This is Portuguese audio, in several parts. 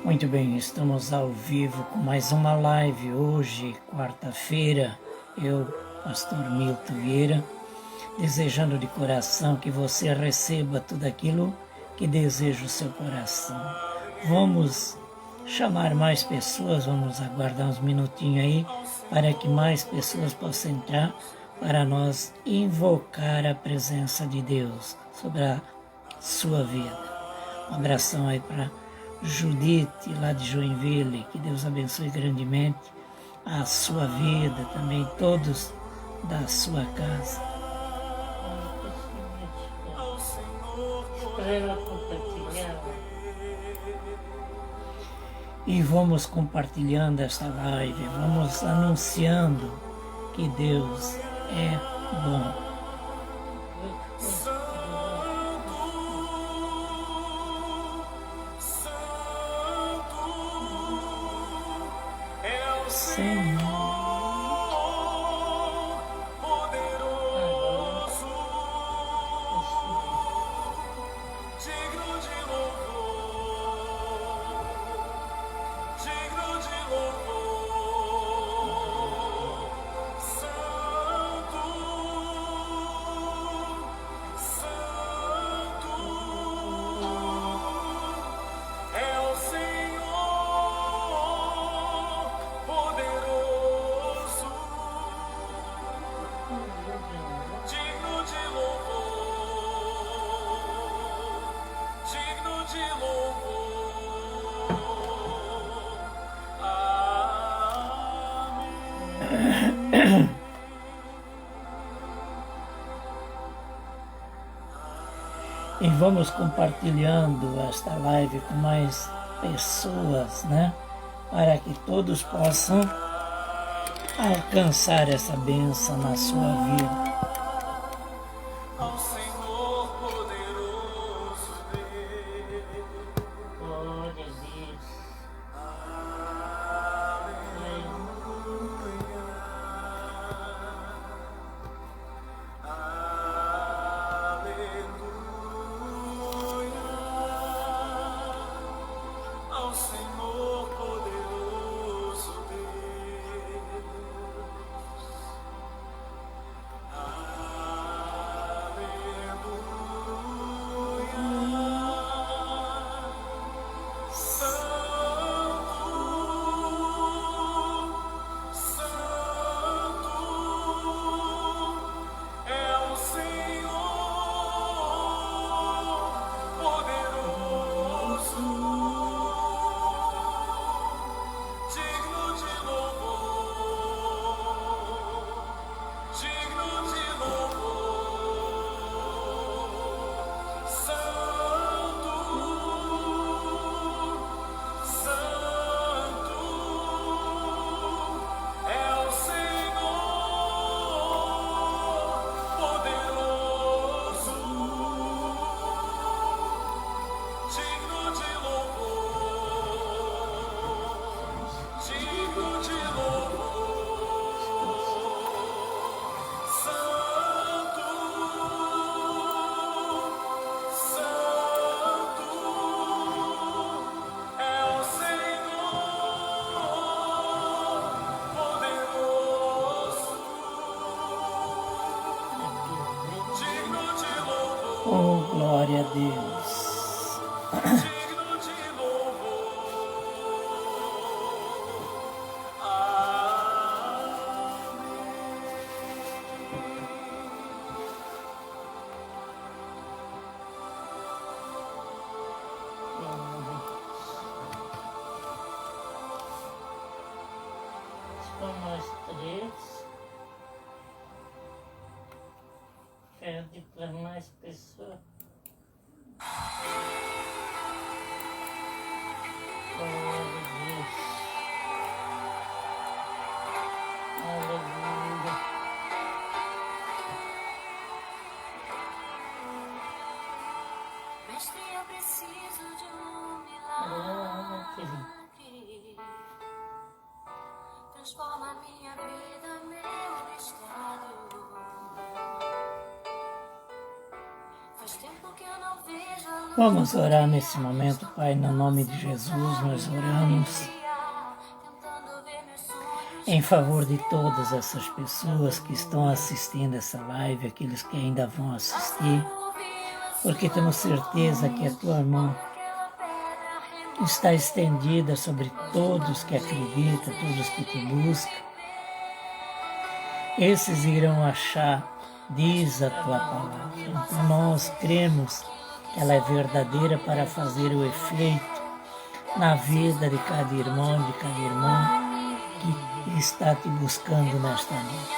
Muito bem, estamos ao vivo com mais uma live hoje, quarta-feira. Eu, pastor Milton Vieira, desejando de coração que você receba tudo aquilo que deseja o seu coração. Vamos chamar mais pessoas, vamos aguardar uns minutinhos aí para que mais pessoas possam entrar para nós invocar a presença de Deus sobre a sua vida. Um abração aí para Judite, lá de Joinville, que Deus abençoe grandemente a sua vida, também todos da sua casa. E vamos compartilhando esta live, vamos anunciando que Deus é bom. E vamos compartilhando esta live com mais pessoas, né? Para que todos possam alcançar essa bênção na sua vida. Ao Senhor poderoso Deus. Glória a Deus. Ao Senhor poderoso Deus. Oh, glória a Deus. Só nós três. Pede para mais pessoas. Glória a Deus. Aleluia. Mestre, eu preciso de um milagre. Transforma minha vida, meu estado. Vamos orar nesse momento, Pai, no nome de Jesus, nós oramos em favor de todas essas pessoas que estão assistindo essa live, aqueles que ainda vão assistir, porque temos certeza que a tua mão está estendida sobre todos que acreditam, todos que te buscam. Esses irão achar, diz a tua palavra. Então nós cremos que ela é verdadeira para fazer o efeito na vida de cada irmão, de cada irmã que está te buscando nesta noite.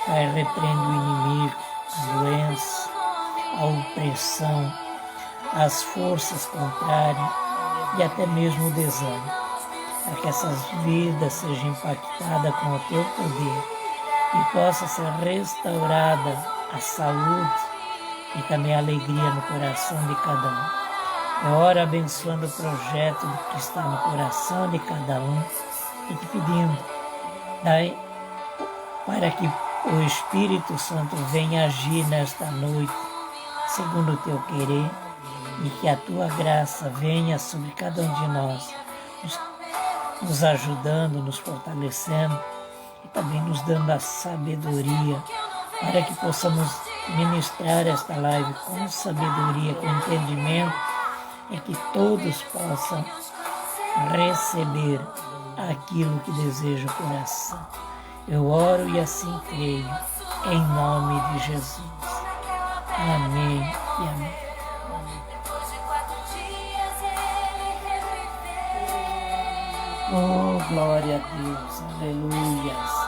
Pai, repreende o inimigo, a doença, a opressão, as forças contrárias e até mesmo o desânimo, para que essas vidas sejam impactadas com o teu poder e possa ser restaurada a saúde e também a alegria no coração de cada um. Eu oro abençoando o projeto que está no coração de cada um e te pedindo, dai, para que o Espírito Santo venha agir nesta noite, segundo o teu querer, e que a tua graça venha sobre cada um de nós, nos ajudando, nos fortalecendo e também nos dando a sabedoria para que possamos ministrar esta live com sabedoria, com entendimento, e que todos possam receber aquilo que deseja o coração. Eu oro e assim creio, em nome de Jesus. Amém e amém. Oh, glória a Deus, aleluias.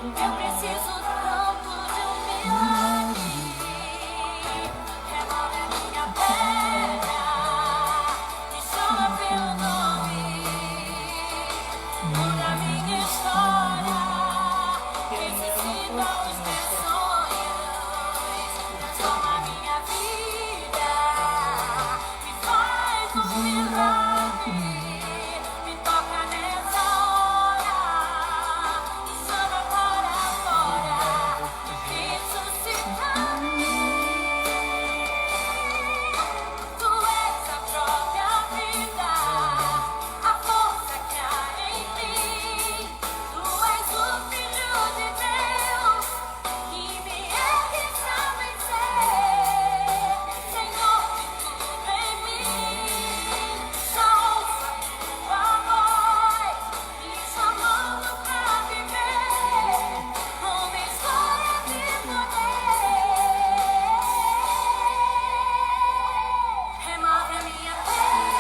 Eu preciso tanto de um milagre. Remove a minha pedra, me chama pelo nome, muda a minha história, ressuscita os meus sonhos, transforma a minha vida, me faz um milagre, me toca nessa hora, me chama para fora, ressuscita-me. Tu és a própria vida, a força que há em mim. Tu és o Filho de Deus, que me ergues a vencer. Senhor, tem tudo em mim. Já ouço a tua voz, me chamando pra viver uma história de poder. Remove a minha pedra,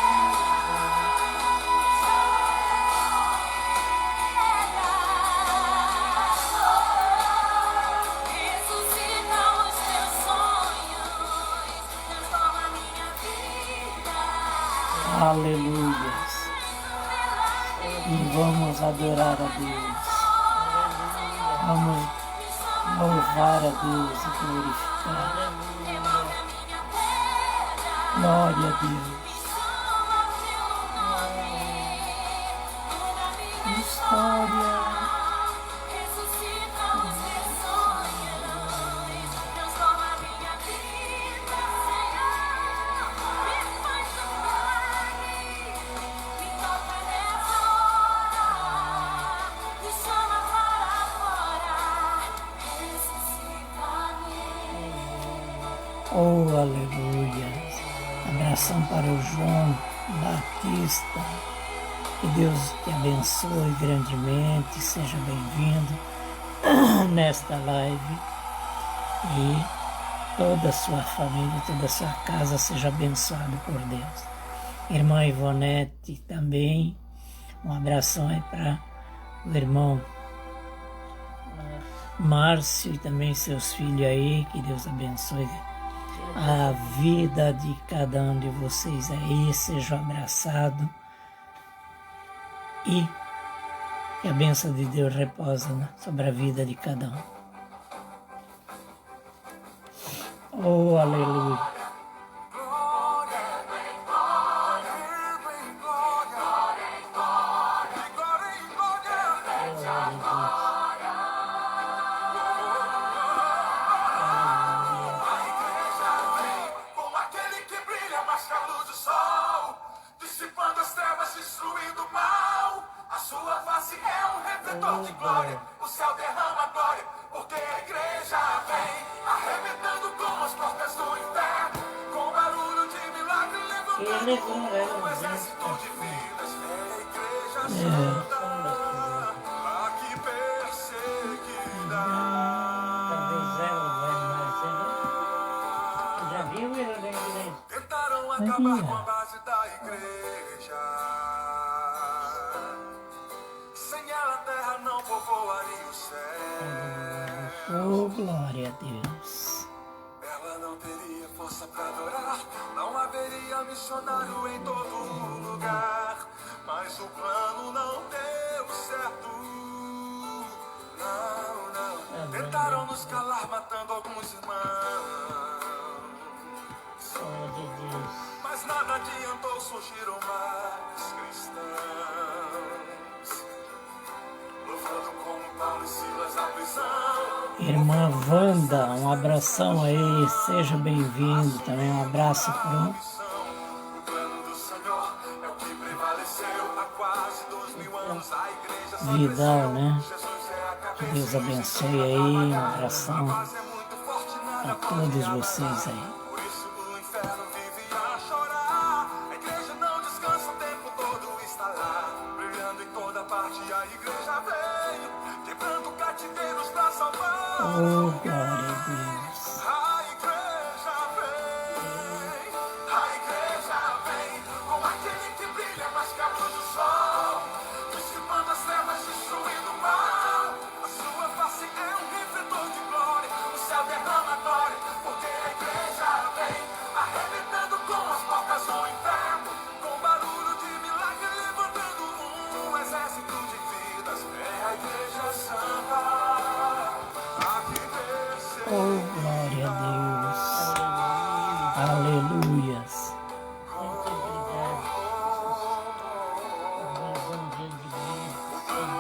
ressuscita os teus sonhos, transforma a minha vida. Aleluias. E vamos adorar a Deus. Vamos louvar a Deus e glorificar. Glória a Deus. História. Ressuscita os meus sonhos, transforma a minha vida, Senhor. Me faz um milagre, me toca nessa hora, me chama para fora, ressuscita-me. Oh, aleluia. Abração para o João Batista. Que Deus te abençoe grandemente. Seja bem-vindo nesta live. E toda a sua família, toda a sua casa seja abençoada por Deus. Irmã Ivonete também. Um abração aí para o irmão Márcio e também seus filhos aí. Que Deus abençoe a vida de cada um de vocês aí, seja abraçado e que a bênção de Deus reposa sobre a vida de cada um. Oh, aleluia. refletor de glória, o céu derrama glória, porque a igreja vem, arrebentando com as portas do inferno, com barulho de milagre, levantando um exército de vidas. É a igreja santa, aqui perseguida. Talvez ela vai mais. Já viu ele da igreja? Tentaram acabar com a base da igreja. Sem ela a terra não povoaria o céu. Oh, glória a Deus. Ela não teria força pra adorar, não haveria missionário em todo lugar. Mas o plano não deu certo. Não, não. Tentaram nos calar, matando alguns irmãos. Glória a Deus. Mas nada adiantou, surgiram mais cristãos. Louvando como Paulo e Silas na prisão. Irmã Wanda, um abração aí, seja bem-vindo. Também um abraço para O plano do Senhor é o que prevaleceu há quase 2000 anos. A igreja só Vidal, né? Jesus é a Que cabeça. Deus abençoe aí, um abração Mas é muito forte, nada a todos vocês aí. Por isso o inferno vive a chorar. A igreja não descansa o tempo todo, está lá, brilhando em toda parte. A igreja veio, quebrando cativeiros pra salvar. Oh, glória a Deus. A igreja vem, com aquele que brilha mais que a luz do sol, dissipando as trevas, destruindo o mal. A sua face é um refletor de glória, o céu derrama glória, porque a igreja vem, arrebentando com as portas do inferno, com barulho de milagre, levantando um exército de vidas. É a igreja santa, aqui desceu. Oh, glória a Deus. Aleluias. Muito obrigado, Jesus. Mais um dia de vida.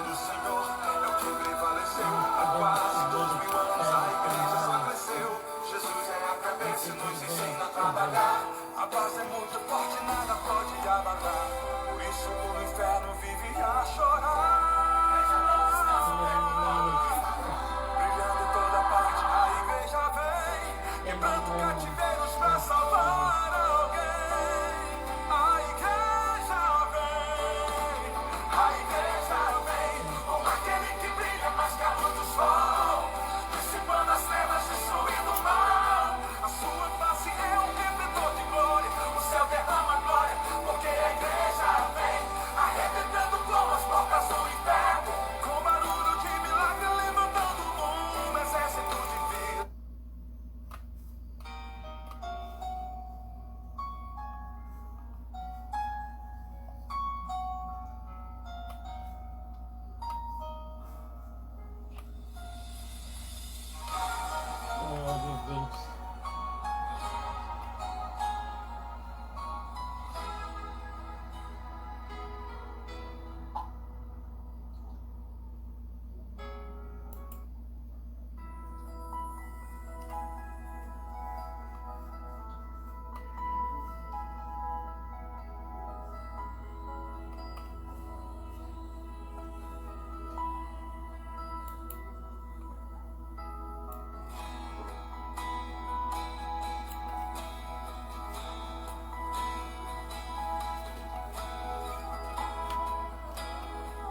Do Senhor é o que prevaleceu há quase 2000 anos. A igreja só cresceu. Jesus é a cabeça e nos ensina a trabalhar. A base é muito forte, nada pode abalar. Por isso o inferno vive a chorar. Brilhando em toda parte, a igreja vem, quebrando cativeiros pra salvar alguém. A igreja vem, com aquele que brilha mais que a luz do sol, dissipando as trevas, destruindo o mal. A sua face é um refletor de glória, o céu derrama glória, porque a igreja vem, arrebentando com as portas do inferno, com barulho de milagre, levantando um exército de vida. Glória a Deus.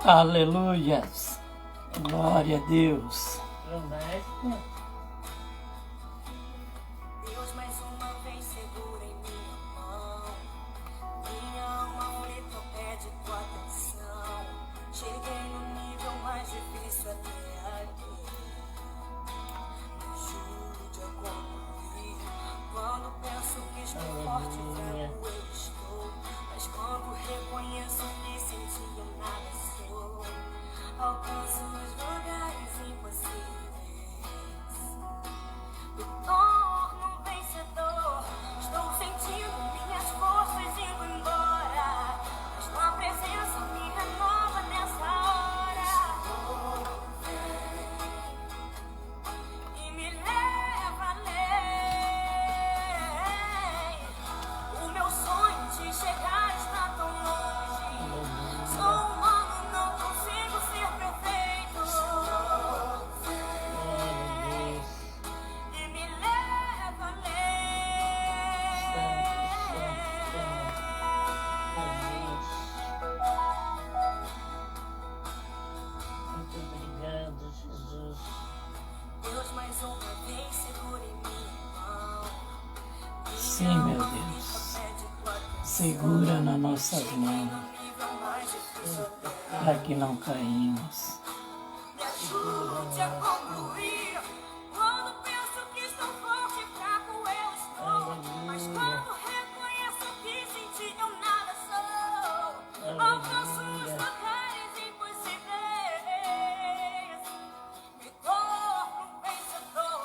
Aleluias. Glória a Deus. Promessa. Deus mais uma vez segura em minha mão. Minha alma aflita pede tua atenção. Cheguei no nível mais difícil até aqui. Me ajude a concluir. Quando penso que estou forte, fraco eu estou. Mas quando reconheço que senti eu nada sou, alcanço os lugares impossíveis. Me torno vencedor. Estou sentindo minhas forças indo embora, mas tua presença me renova nessa hora e me leva além. O meu sonho de chegar está tão longe. Sou humano, não consigo ser perfeito. Sim, meu Deus. Segura nas nossas mãos, para que não caímos. Me ajude a concluir. Quando penso que estou forte e fraco eu estou. Mas quando reconheço que senti eu nada sou. Alcanço os lugares impossíveis. Me torno um vencedor.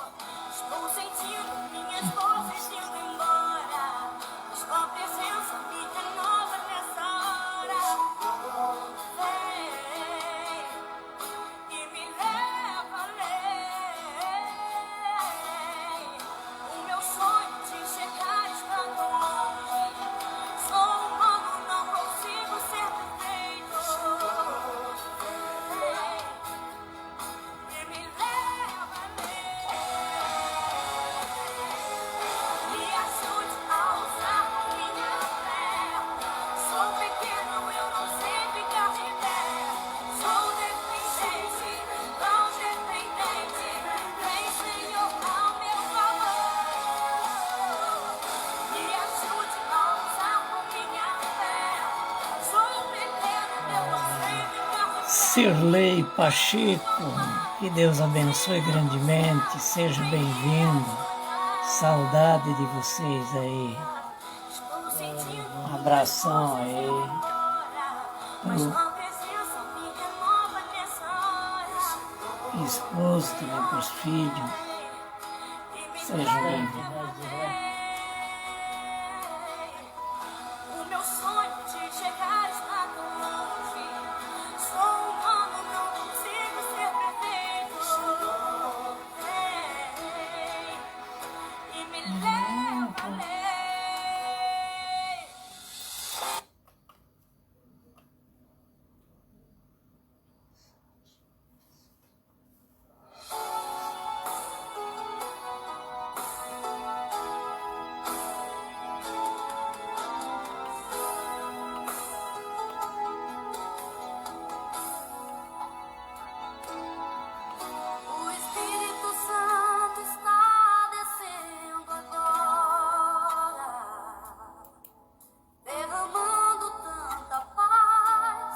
Estou sentindo minhas forças indo embora. Mas com a presença me renova nessa hora. Vem e me leva além. O meu sonho de chegar está tão longe. Sou humano, não consigo ser perfeito. Vem e me leva além. Me ajude a usar minha fé. Sou pequeno, eu não sei ficar de pé. Sou dependente, tão dependente. Vem, Senhor, ao meu favor. Me ajude a usar minha fé. Sou pequeno, eu não sei ficar de pé. Sirlei Pacheco, que Deus abençoe grandemente, seja bem-vindo. Saudade de vocês aí. Estou sentindo Um abração aí. mas com a presença me renova nessa hora. Esposo, também para os filhos. Sejam bem-vindos. O meu sonho de chegar está tão longe. Sou humano, não consigo ser perfeito. E me leva além. O Espírito Santo está descendo agora, derramando tanta paz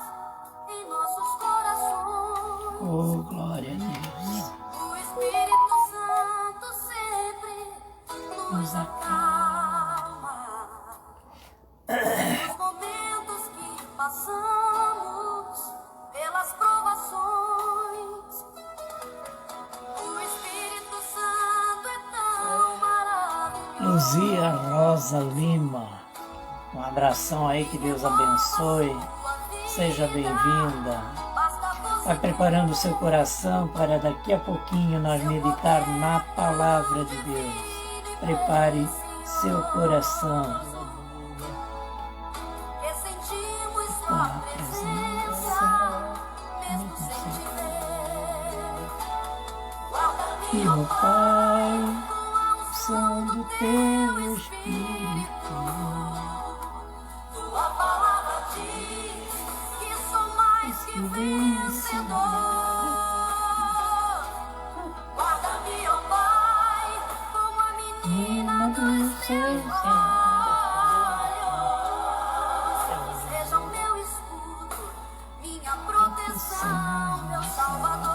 em nossos corações. Oh, glória a Deus. O Espírito Santo sempre nos acalma nos momentos que passamos pelas provações. O Espírito Santo é tão maravilhoso. Luzia Rosa Lima, um abração aí, que Deus abençoe. Seja bem-vinda. Vai preparando o seu coração para daqui a pouquinho nós meditar na palavra de Deus. Prepare seu coração Que sentimos com sua a presença, mesmo sem te ver. Guarda-me, E ó o Pai, Pai, com a som unção do do teu teu Espírito. Tua palavra diz que sou mais que vencedor. Guarda-me, ó Pai, como a menina dos teus olhos. Seja o meu escudo, minha proteção, meu Salvador.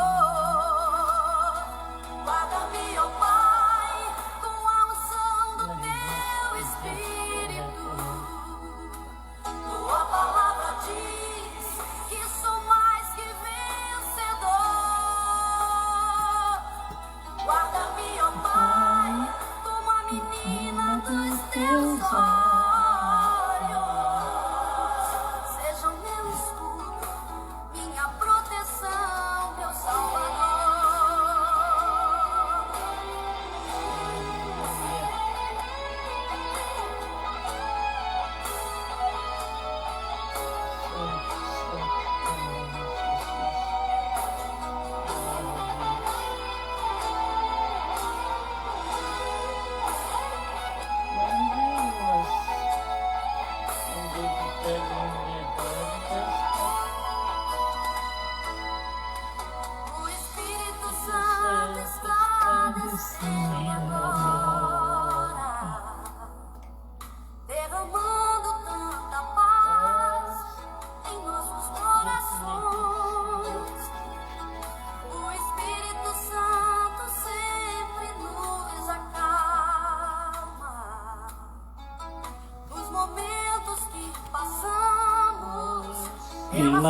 Guarda-me, ó Pai, com a unção do teu Espírito. Tua palavra diz que sou mais que vencedor. Guarda-me, ó Pai, como a menina dos teus olhos. Seja o meu escudo, minha proteção,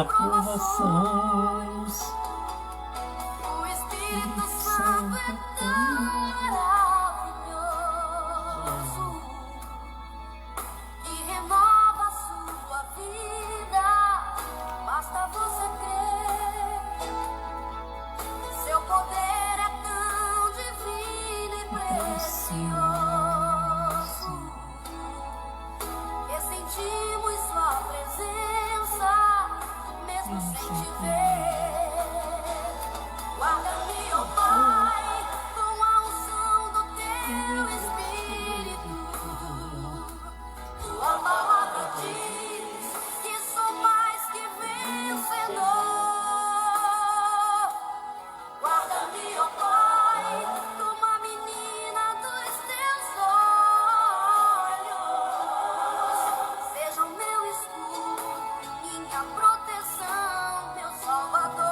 provações. O Espírito Santo é tão maravilhoso que renova a sua vida. Basta você crer. Seu poder é tão divino e precioso que sentimos sua presença mesmo sem te ver. Guarda-me, ó Pai, com a unção do teu Espírito. Tua palavra diz que sou mais que vencedor. Guarda-me, ó Pai, como a menina dos teus olhos. Seja o meu escudo, minha proteção, meu Salvador.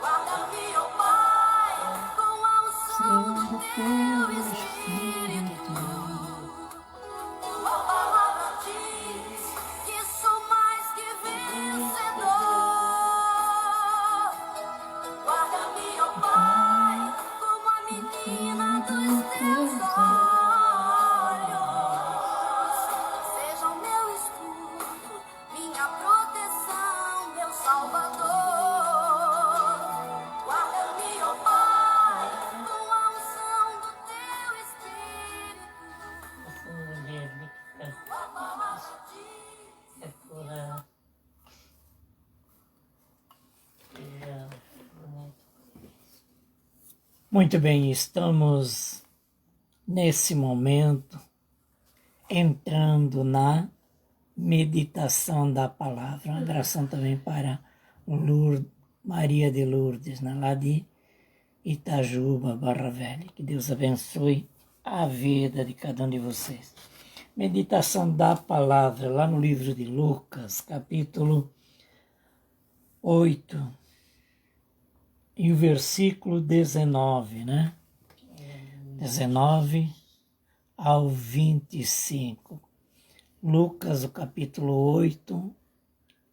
Guarda-me, ó Pai, com a unção do teu Espírito. Tua palavra diz que sou mais que vencedor. Guarda-me, ó Pai, como a menina dos teus olhos. Seja o meu escudo, minha proteção, meu Salvador. Guarda-me, ó Pai, com a unção do teu Espírito. Essa mulher ali que Tua palavra diz. está curada. Legal, bonito. Muito bem, estamos nesse momento entrando na meditação da palavra. Um abração também para o Maria de Lourdes, lá de Itajuba, Barra Velha. Que Deus abençoe a vida de cada um de vocês. Meditação da palavra, lá no livro de Lucas, capítulo 8, e o versículo 19, né? 19 ao 25. Lucas, o capítulo 8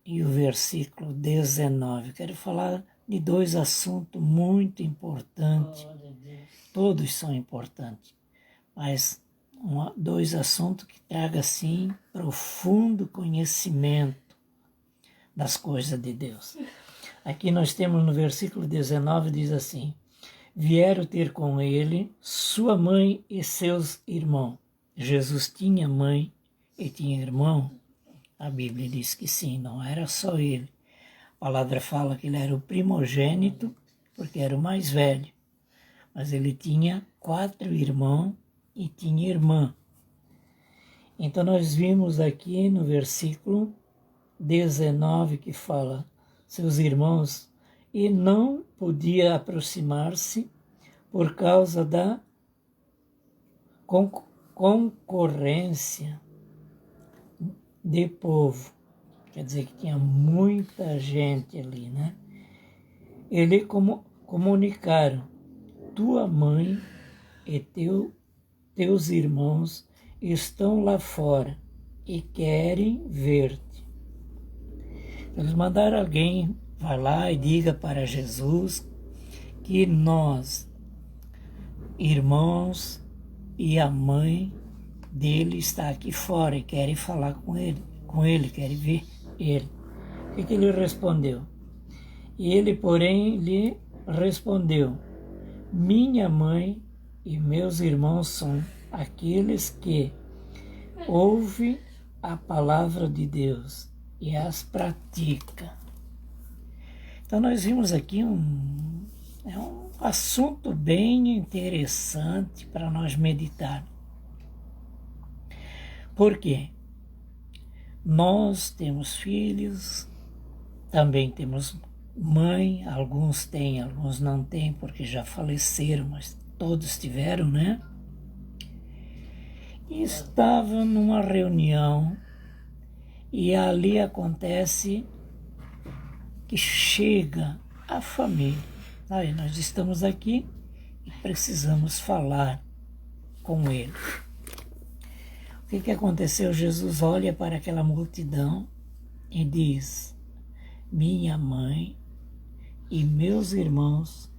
e o versículo 19. Quero falar de dois assuntos muito importantes. Glória a Deus. Todos são importantes, mas dois assuntos que tragam, assim, profundo conhecimento das coisas de Deus. Aqui nós temos no versículo 19, diz assim: vieram ter com ele sua mãe e seus irmãos. Jesus tinha mãe e tinha irmão? A Bíblia diz que sim, não era só ele. A palavra fala que ele era o primogênito, porque era o mais velho. Mas ele tinha 4 irmãos e tinha irmã. Então nós vimos aqui no versículo 19 que fala: seus irmãos, e não podia aproximar-se por causa da concorrência de povo. Quer dizer que tinha muita gente ali, né? Ele comunicaram: tua mãe e teus irmãos estão lá fora e querem ver-te. Eles mandaram alguém, vai lá e diga para Jesus que nós, irmãos e a mãe dele está aqui fora e querem falar com ele, querem ver ele. O que ele respondeu? E ele, porém, lhe respondeu: minha mãe e meus irmãos são aqueles que ouvem a palavra de Deus e as pratica. Então nós vimos aqui um assunto bem interessante para nós meditar. Por quê? Nós temos filhos, também temos mãe, alguns têm, alguns não têm, porque já faleceram, mas todos tiveram, né? E estava numa reunião e ali acontece que chega a família. Aí nós estamos aqui e precisamos falar com ele. O que aconteceu? Jesus olha para aquela multidão e diz: minha mãe e meus irmãos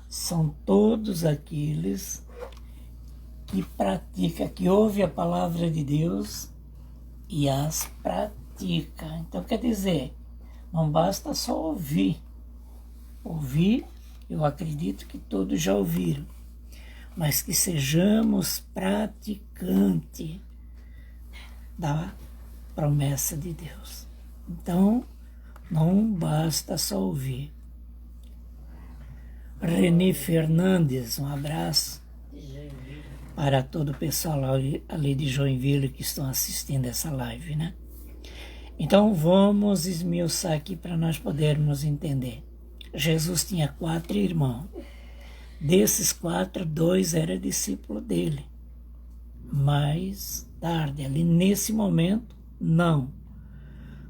são todos aqueles que pratica, que ouve a palavra de Deus e as pratica. Então quer dizer, não basta só ouvir. Ouvir, eu acredito que todos já ouviram, mas que sejamos praticantes da promessa de Deus. Então, não basta só ouvir. Renê Fernandes, um abraço para todo o pessoal ali de Joinville que estão assistindo essa live, né? Então vamos esmiuçar aqui para nós podermos entender. Jesus tinha 4 irmãos. Desses 4, 2 eram discípulos dele. Mais tarde, ali nesse momento, não.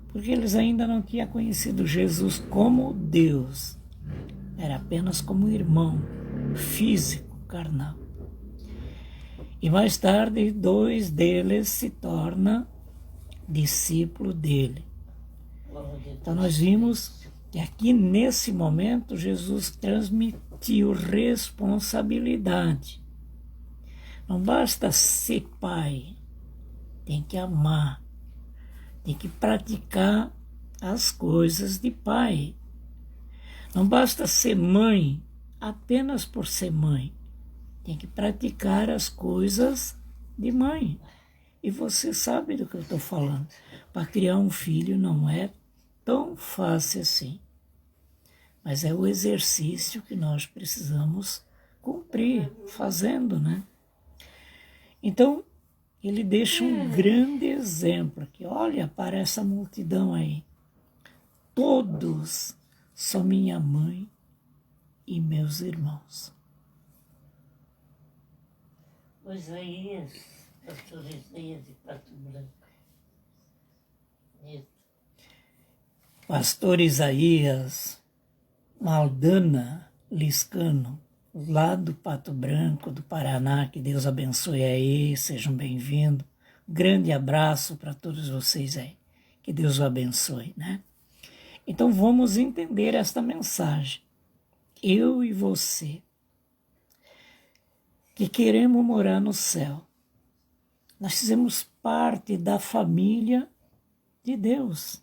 Porque eles ainda não tinham conhecido Jesus como Deus. Era apenas como irmão, físico, carnal. E mais tarde, 2 deles se tornam discípulos dele. Então nós vimos que aqui nesse momento Jesus transmitiu responsabilidade. Não basta ser pai, tem que amar, tem que praticar as coisas de pai. Não basta ser mãe apenas por ser mãe, tem que praticar as coisas de mãe. E você sabe do que eu estou falando. Para criar um filho não é tão fácil assim. Mas é o exercício que nós precisamos cumprir, fazendo, né? Então, ele deixa um grande exemplo aqui. Olha para essa multidão aí. Todos são minha mãe e meus irmãos. O Isaías, pastor Isaías de Pato Branco. Isso. Pastor Isaías Maldana Liscano, lá do Pato Branco, do Paraná, que Deus abençoe aí, sejam bem-vindos. Grande abraço para todos vocês aí, que Deus o abençoe, né? Então vamos entender esta mensagem. Eu e você, que queremos morar no céu, nós fizemos parte da família de Deus.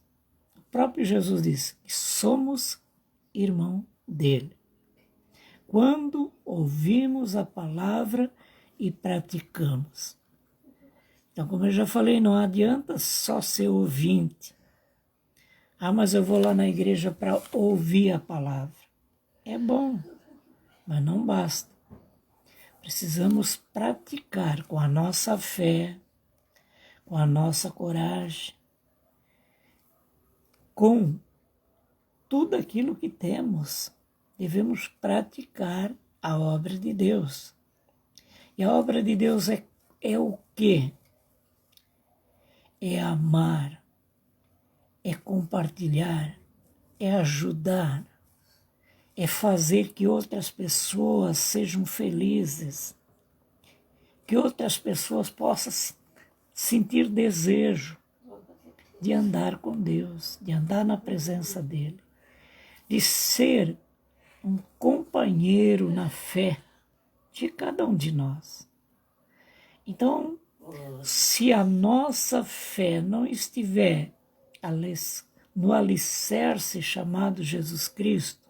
O próprio Jesus disse que somos irmão dele. Quando ouvimos a palavra e praticamos. Então, como eu já falei, não adianta só ser ouvinte. Ah, mas eu vou lá na igreja para ouvir a palavra. É bom, mas não basta. Precisamos praticar com a nossa fé, com a nossa coragem, com tudo aquilo que temos. Devemos praticar a obra de Deus. E a obra de Deus é o quê? É amar, é compartilhar, é ajudar, é fazer que outras pessoas sejam felizes, que outras pessoas possam sentir desejo de andar com Deus, de andar na presença dEle, de ser um companheiro na fé de cada um de nós. Então, se a nossa fé não estiver no alicerce chamado Jesus Cristo,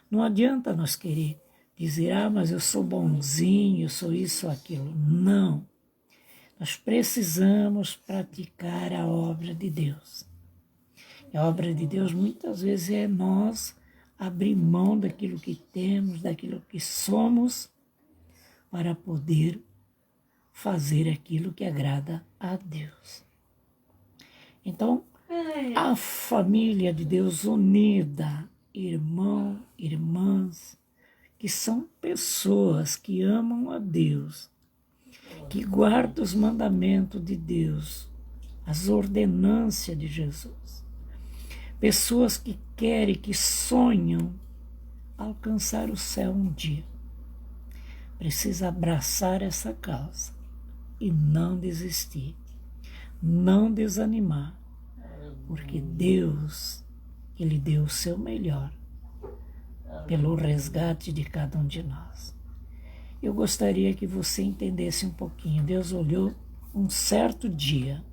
não adianta nós querer dizer, mas eu sou bonzinho, eu sou isso ou aquilo. Não. Nós precisamos praticar a obra de Deus. E a obra de Deus muitas vezes é nós abrir mão daquilo que temos, daquilo que somos, para poder fazer aquilo que agrada a Deus. Então, a família de Deus unida, irmão, irmãs, que são pessoas que amam a Deus, que guardam os mandamentos de Deus, as ordenâncias de Jesus. Pessoas que querem, que sonham alcançar o céu um dia. Precisa abraçar essa causa e não desistir, não desanimar, porque Deus, Ele deu o seu melhor pelo resgate de cada um de nós. Eu gostaria que você entendesse um pouquinho. Deus olhou um certo dia.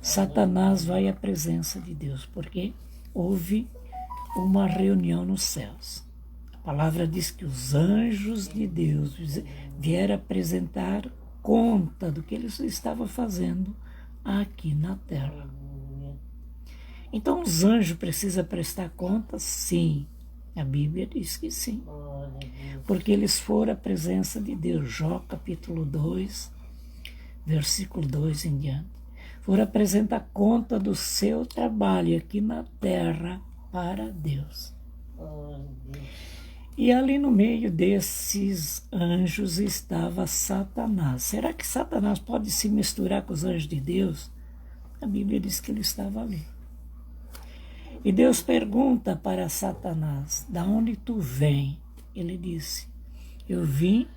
Satanás vai à presença de Deus, porque houve uma reunião nos céus. A palavra diz que os anjos de Deus vieram apresentar conta do que eles estavam fazendo aqui na terra. Então os anjos precisam prestar conta? Sim. A Bíblia diz que sim. Porque eles foram à presença de Deus. Jó capítulo 2, versículo 2 em diante. Foram apresentar conta do seu trabalho aqui na terra para Deus. E ali no meio desses anjos estava Satanás. Será que Satanás pode se misturar com os anjos de Deus? A Bíblia diz que ele estava ali. E Deus pergunta para Satanás, da onde tu vem? Ele disse, eu vim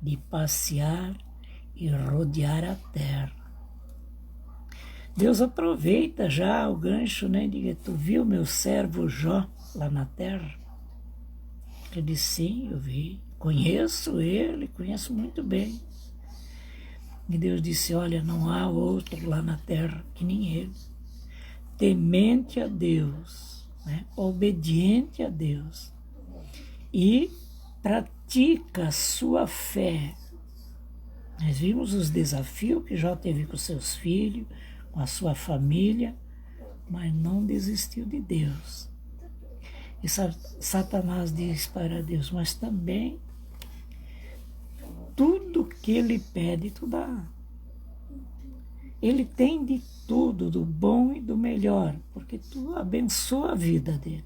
de passear e rodear a terra. Deus aproveita já o gancho, né? Diga, tu viu meu servo Jó lá na terra? Ele disse, sim, eu vi. Conheço ele, conheço muito bem. E Deus disse, olha, não há outro lá na terra que nem ele. Temente a Deus, né? Obediente a Deus. E pratica a sua fé. Nós vimos os desafios que Jó teve com seus filhos, com a sua família, mas não desistiu de Deus. E Satanás diz para Deus, mas também tudo que ele pede, tu dá. Ele tem de tudo, do bom e do melhor, porque tu abençoa a vida dele.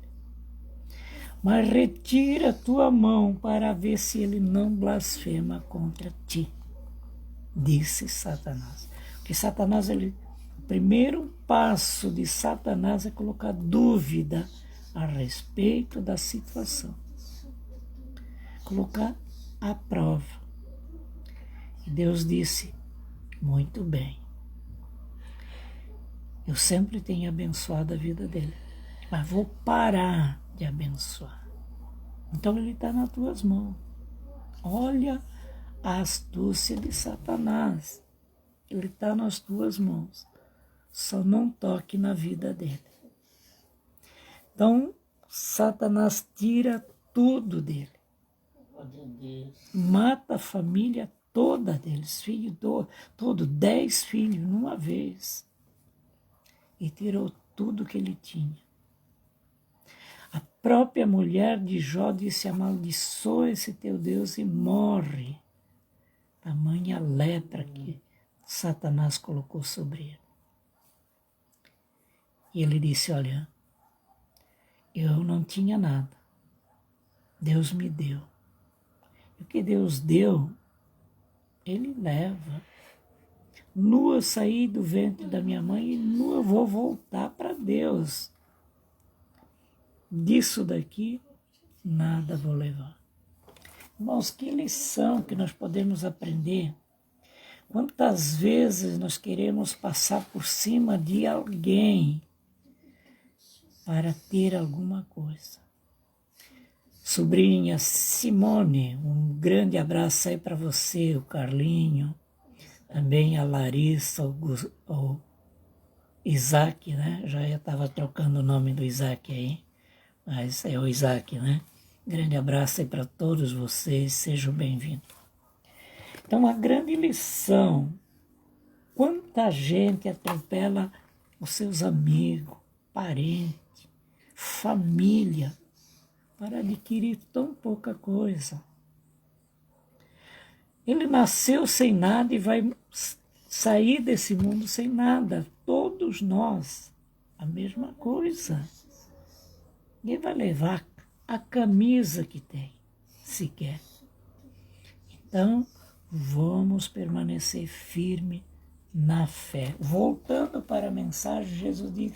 Mas retira a tua mão para ver se ele não blasfema contra ti, disse Satanás. Porque Satanás, o primeiro passo de Satanás é colocar dúvida a respeito da situação. Colocar à prova. E Deus disse, muito bem. Eu sempre tenho abençoado a vida dele, mas vou parar de abençoar. Então ele está nas tuas mãos. Olha a astúcia de Satanás. Ele está nas tuas mãos. Só não toque na vida dele. Então, Satanás tira tudo dele. Mata a família toda deles, filho todo, 10 filhos numa vez. E tirou tudo que ele tinha. A própria mulher de Jó disse, amaldiçoa esse teu Deus e morre. Tamanha lepra que Satanás colocou sobre ele. E ele disse, olha, eu não tinha nada. Deus me deu. E o que Deus deu, ele leva. Nua saí do ventre da minha mãe e nua vou voltar para Deus. Disso daqui, nada vou levar. Irmãos, que lição que nós podemos aprender. Quantas vezes nós queremos passar por cima de alguém para ter alguma coisa. Sobrinha Simone, um grande abraço aí para você, o Carlinho, também a Larissa, o Isaac, né? Já estava trocando o nome do Isaac aí, mas é o Isaac, né? Grande abraço aí para todos vocês, sejam bem-vindos. Então, a grande lição, quanta gente atropela os seus amigos, parentes, família, para adquirir tão pouca coisa. Ele nasceu sem nada e vai sair desse mundo sem nada. Todos nós, a mesma coisa. Ninguém vai levar a camisa que tem, se quer. Então, vamos permanecer firme na fé. Voltando para a mensagem, Jesus diz,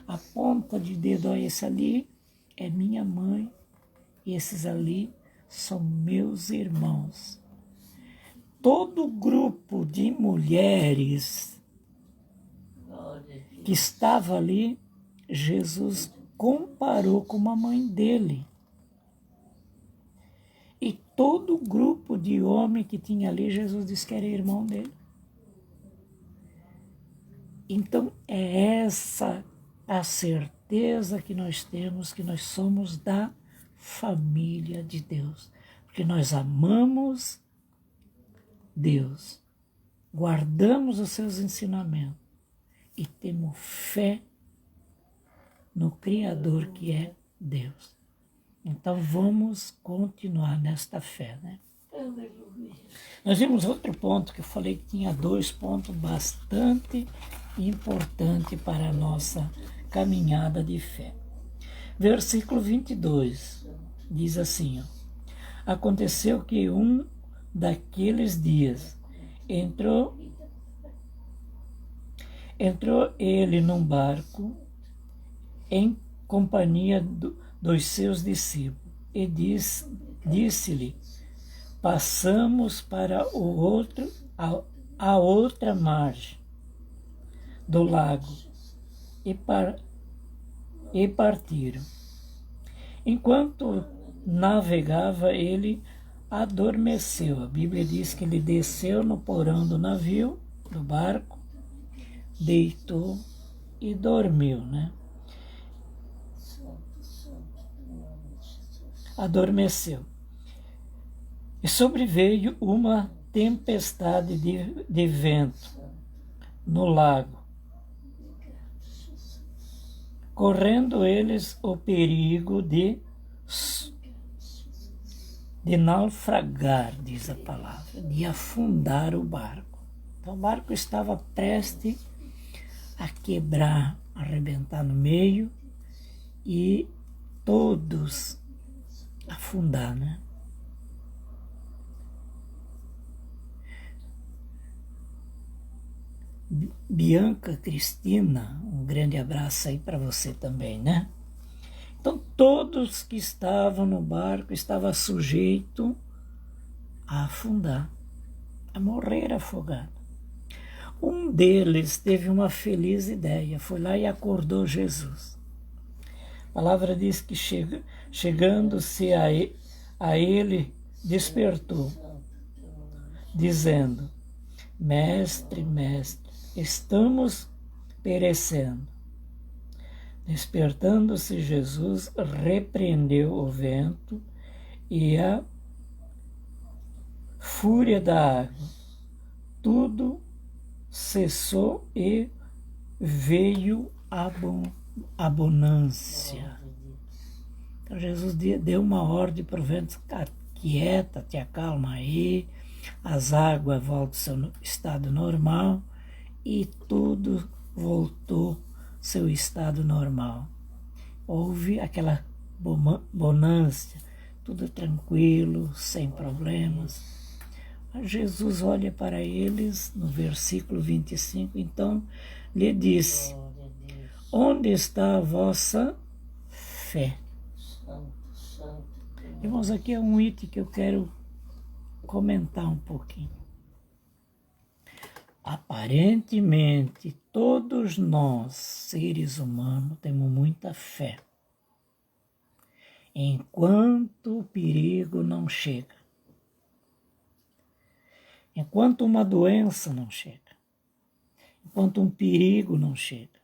a ponta de dedo, ó, esse ali é minha mãe, e esses ali são meus irmãos. Todo grupo de mulheres que estava ali, Jesus comparou com a mãe dele. E todo o grupo de homem que tinha ali, Jesus disse que era irmão dele. Então, é essa a certeza que nós temos, que nós somos da família de Deus. Porque nós amamos Deus, guardamos os seus ensinamentos e temos fé no Criador que é Deus. Então vamos continuar nesta fé, né? Nós vimos outro ponto que eu falei que tinha 2 pontos bastante importantes para a nossa caminhada de fé. Versículo 22 diz assim, ó, aconteceu que um daqueles dias entrou ele num barco em companhia dos seus discípulos e disse-lhe, passamos para a outra margem do lago e partiram. Enquanto navegava, ele adormeceu. A Bíblia diz que ele desceu no porão do navio, do barco, deitou e dormiu, né? Adormeceu. E sobreveio uma tempestade de vento no lago, correndo eles o perigo de naufragar, diz a palavra, de afundar o barco. Então o barco estava prestes a quebrar, a arrebentar no meio e todos afundar, né? Bianca Cristina, um grande abraço aí para você também, né? Então todos que estavam no barco estavam sujeitos a afundar, a morrer afogado. Um deles teve uma feliz ideia, foi lá e acordou Jesus. A palavra diz que chegando-se a ele, despertou, dizendo, mestre, estamos perecendo. Despertando-se Jesus, repreendeu o vento e a fúria da água. Tudo cessou e veio a bonança. Então Jesus deu uma ordem para o vento, quieta, te acalma aí, as águas voltam ao seu estado normal e tudo voltou ao seu estado normal. Houve aquela bonança, tudo tranquilo, sem problemas. Mas Jesus olha para eles, no versículo 25, então lhe disse, onde está a vossa fé? Irmãos, aqui é um item que eu quero comentar um pouquinho. Aparentemente, todos nós, seres humanos, temos muita fé. Enquanto o perigo não chega. Enquanto uma doença não chega, enquanto um perigo não chega,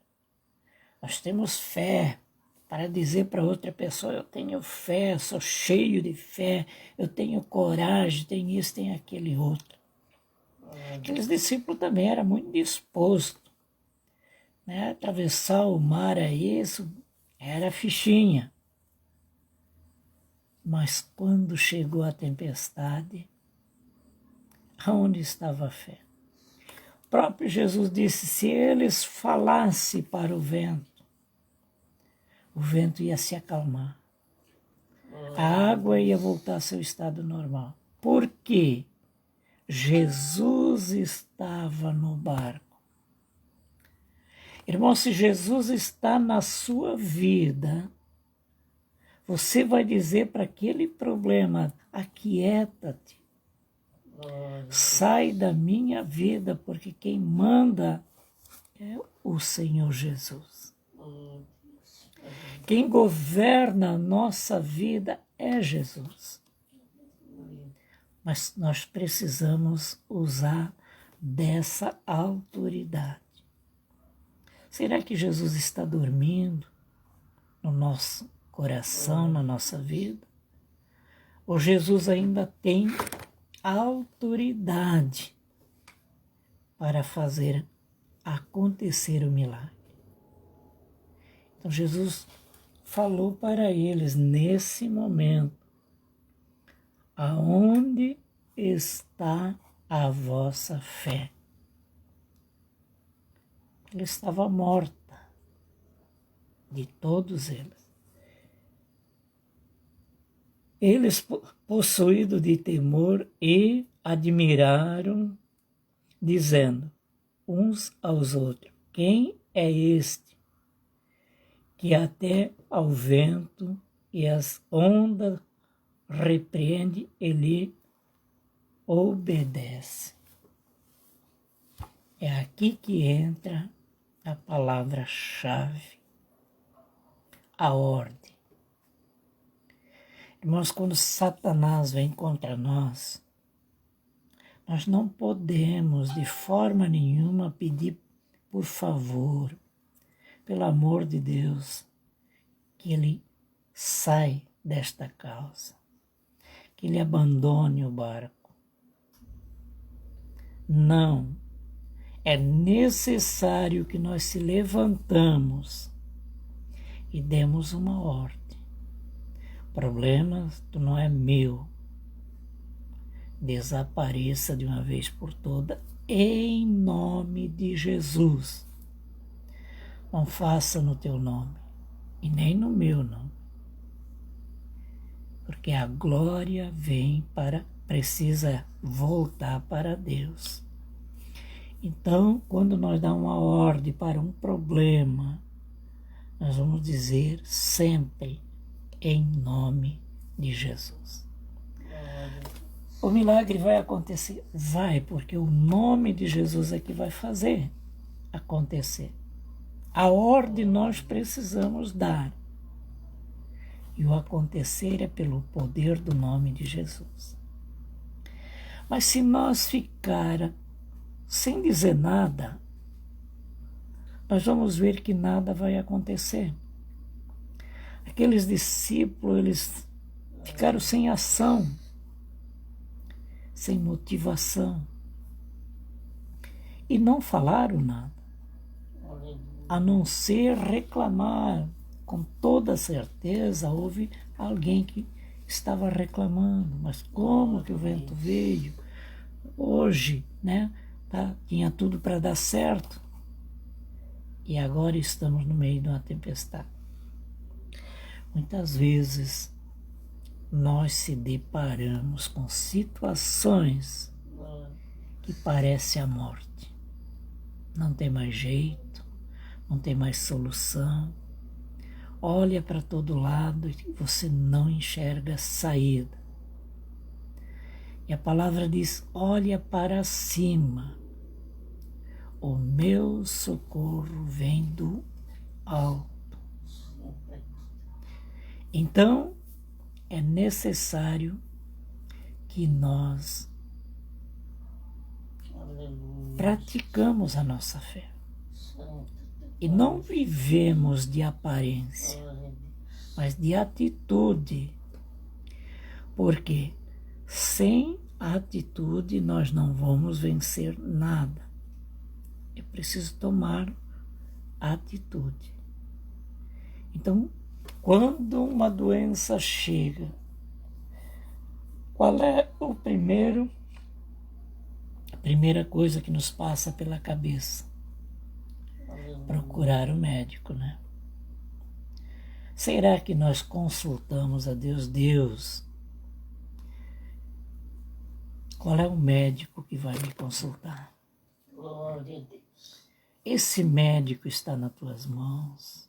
nós temos fé para dizer para outra pessoa, eu tenho fé, sou cheio de fé, eu tenho coragem, tenho isso, tenho aquele outro. Aqueles discípulos também eram muito dispostos, né? Atravessar o mar aí, isso era fichinha. Mas quando chegou a tempestade, aonde estava a fé? O próprio Jesus disse, se eles falassem para o vento ia se acalmar. A água ia voltar ao seu estado normal. Por quê? Jesus estava no barco. Irmão, se Jesus está na sua vida, você vai dizer para aquele problema, aquieta-te. Sai da minha vida, porque quem manda é o Senhor Jesus. Quem governa a nossa vida é Jesus. Mas nós precisamos usar dessa autoridade. Será que Jesus está dormindo no nosso coração, na nossa vida? Ou Jesus ainda tem autoridade para fazer acontecer o milagre? Então Jesus falou para eles nesse momento: aonde está a vossa fé? Ela estava morta, de todos eles. Eles, possuídos de temor, e admiraram, dizendo uns aos outros: quem é este que até ao vento e as ondas repreende e lhe obedece? É aqui que entra a palavra-chave, a ordem. Irmãos, quando Satanás vem contra nós, nós não podemos de forma nenhuma pedir, por favor, pelo amor de Deus, que ele saia desta causa, que ele abandone o barco. Não, é necessário que nós se levantamos e demos uma ordem. O problema não é meu. Desapareça de uma vez por todas, em nome de Jesus. Não faça no teu nome, e nem no meu nome. Porque a glória precisa voltar para Deus. Então, quando nós damos uma ordem para um problema, nós vamos dizer sempre em nome de Jesus. O milagre vai acontecer? Vai, porque o nome de Jesus é que vai fazer acontecer. A ordem nós precisamos dar. E o acontecer é pelo poder do nome de Jesus. Mas se nós ficar sem dizer nada, nós vamos ver que nada vai acontecer. Aqueles discípulos, eles ficaram sem ação, sem motivação, e não falaram nada, a não ser reclamar. Com toda certeza houve alguém que estava reclamando, mas como que o vento veio? Hoje, né? Tinha tudo para dar certo, e agora estamos no meio de uma tempestade. Muitas vezes nós se deparamos com situações que parecem a morte. Não tem mais jeito, não tem mais solução. Olha para todo lado e você não enxerga saída. E a palavra diz: olha para cima. O meu socorro vem do alto. Então, é necessário que nós praticamos a nossa fé. E não vivemos de aparência, mas de atitude. Porque sem atitude nós não vamos vencer nada. É preciso tomar atitude. Então, quando uma doença chega, qual é a primeira coisa que nos passa pela cabeça? Procurar o médico, né? Será que nós consultamos a Deus? Deus, qual é o médico que vai me consultar? Glória a Deus. Esse médico está nas tuas mãos?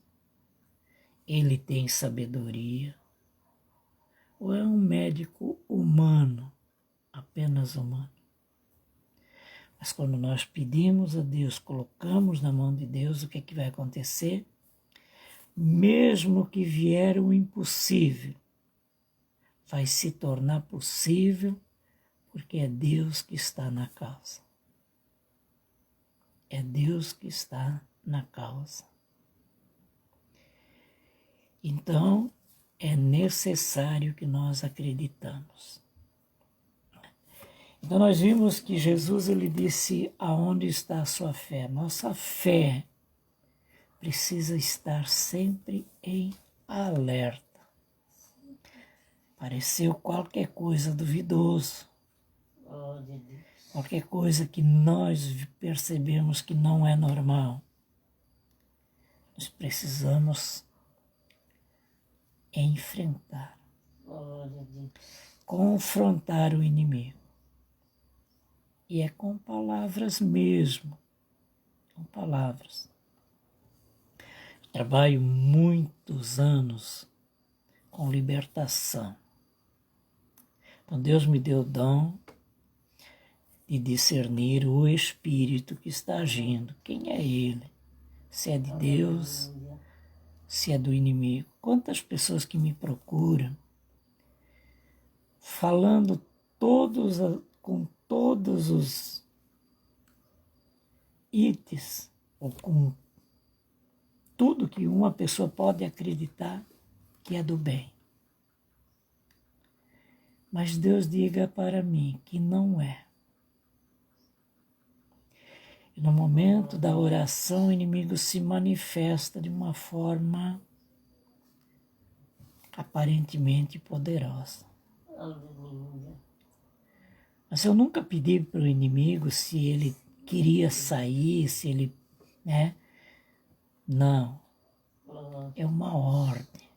Ele tem sabedoria? Ou é um médico humano, apenas humano? Mas quando nós pedimos a Deus, colocamos na mão de Deus, o que é que vai acontecer? Mesmo que vier o impossível, vai se tornar possível, porque é Deus que está na causa. É Deus que está na causa. Então, é necessário que nós acreditamos. Então, nós vimos que Jesus, ele disse, aonde está a sua fé? Nossa fé precisa estar sempre em alerta. Pareceu qualquer coisa duvidoso, qualquer coisa que nós percebemos que não é normal. Nós precisamos enfrentar, confrontar o inimigo. E é com palavras mesmo, com palavras. Trabalho muitos anos com libertação. Então Deus me deu o dom de discernir o espírito que está agindo. Quem é ele? Se é de Deus, se é do inimigo. Quantas pessoas que me procuram, falando com todos os itens, ou com tudo que uma pessoa pode acreditar que é do bem. Mas Deus diga para mim que não é. E no momento da oração, o inimigo se manifesta de uma forma aparentemente poderosa. Mas eu nunca pedi para o inimigo se ele queria sair, se ele, né? Não. É uma ordem.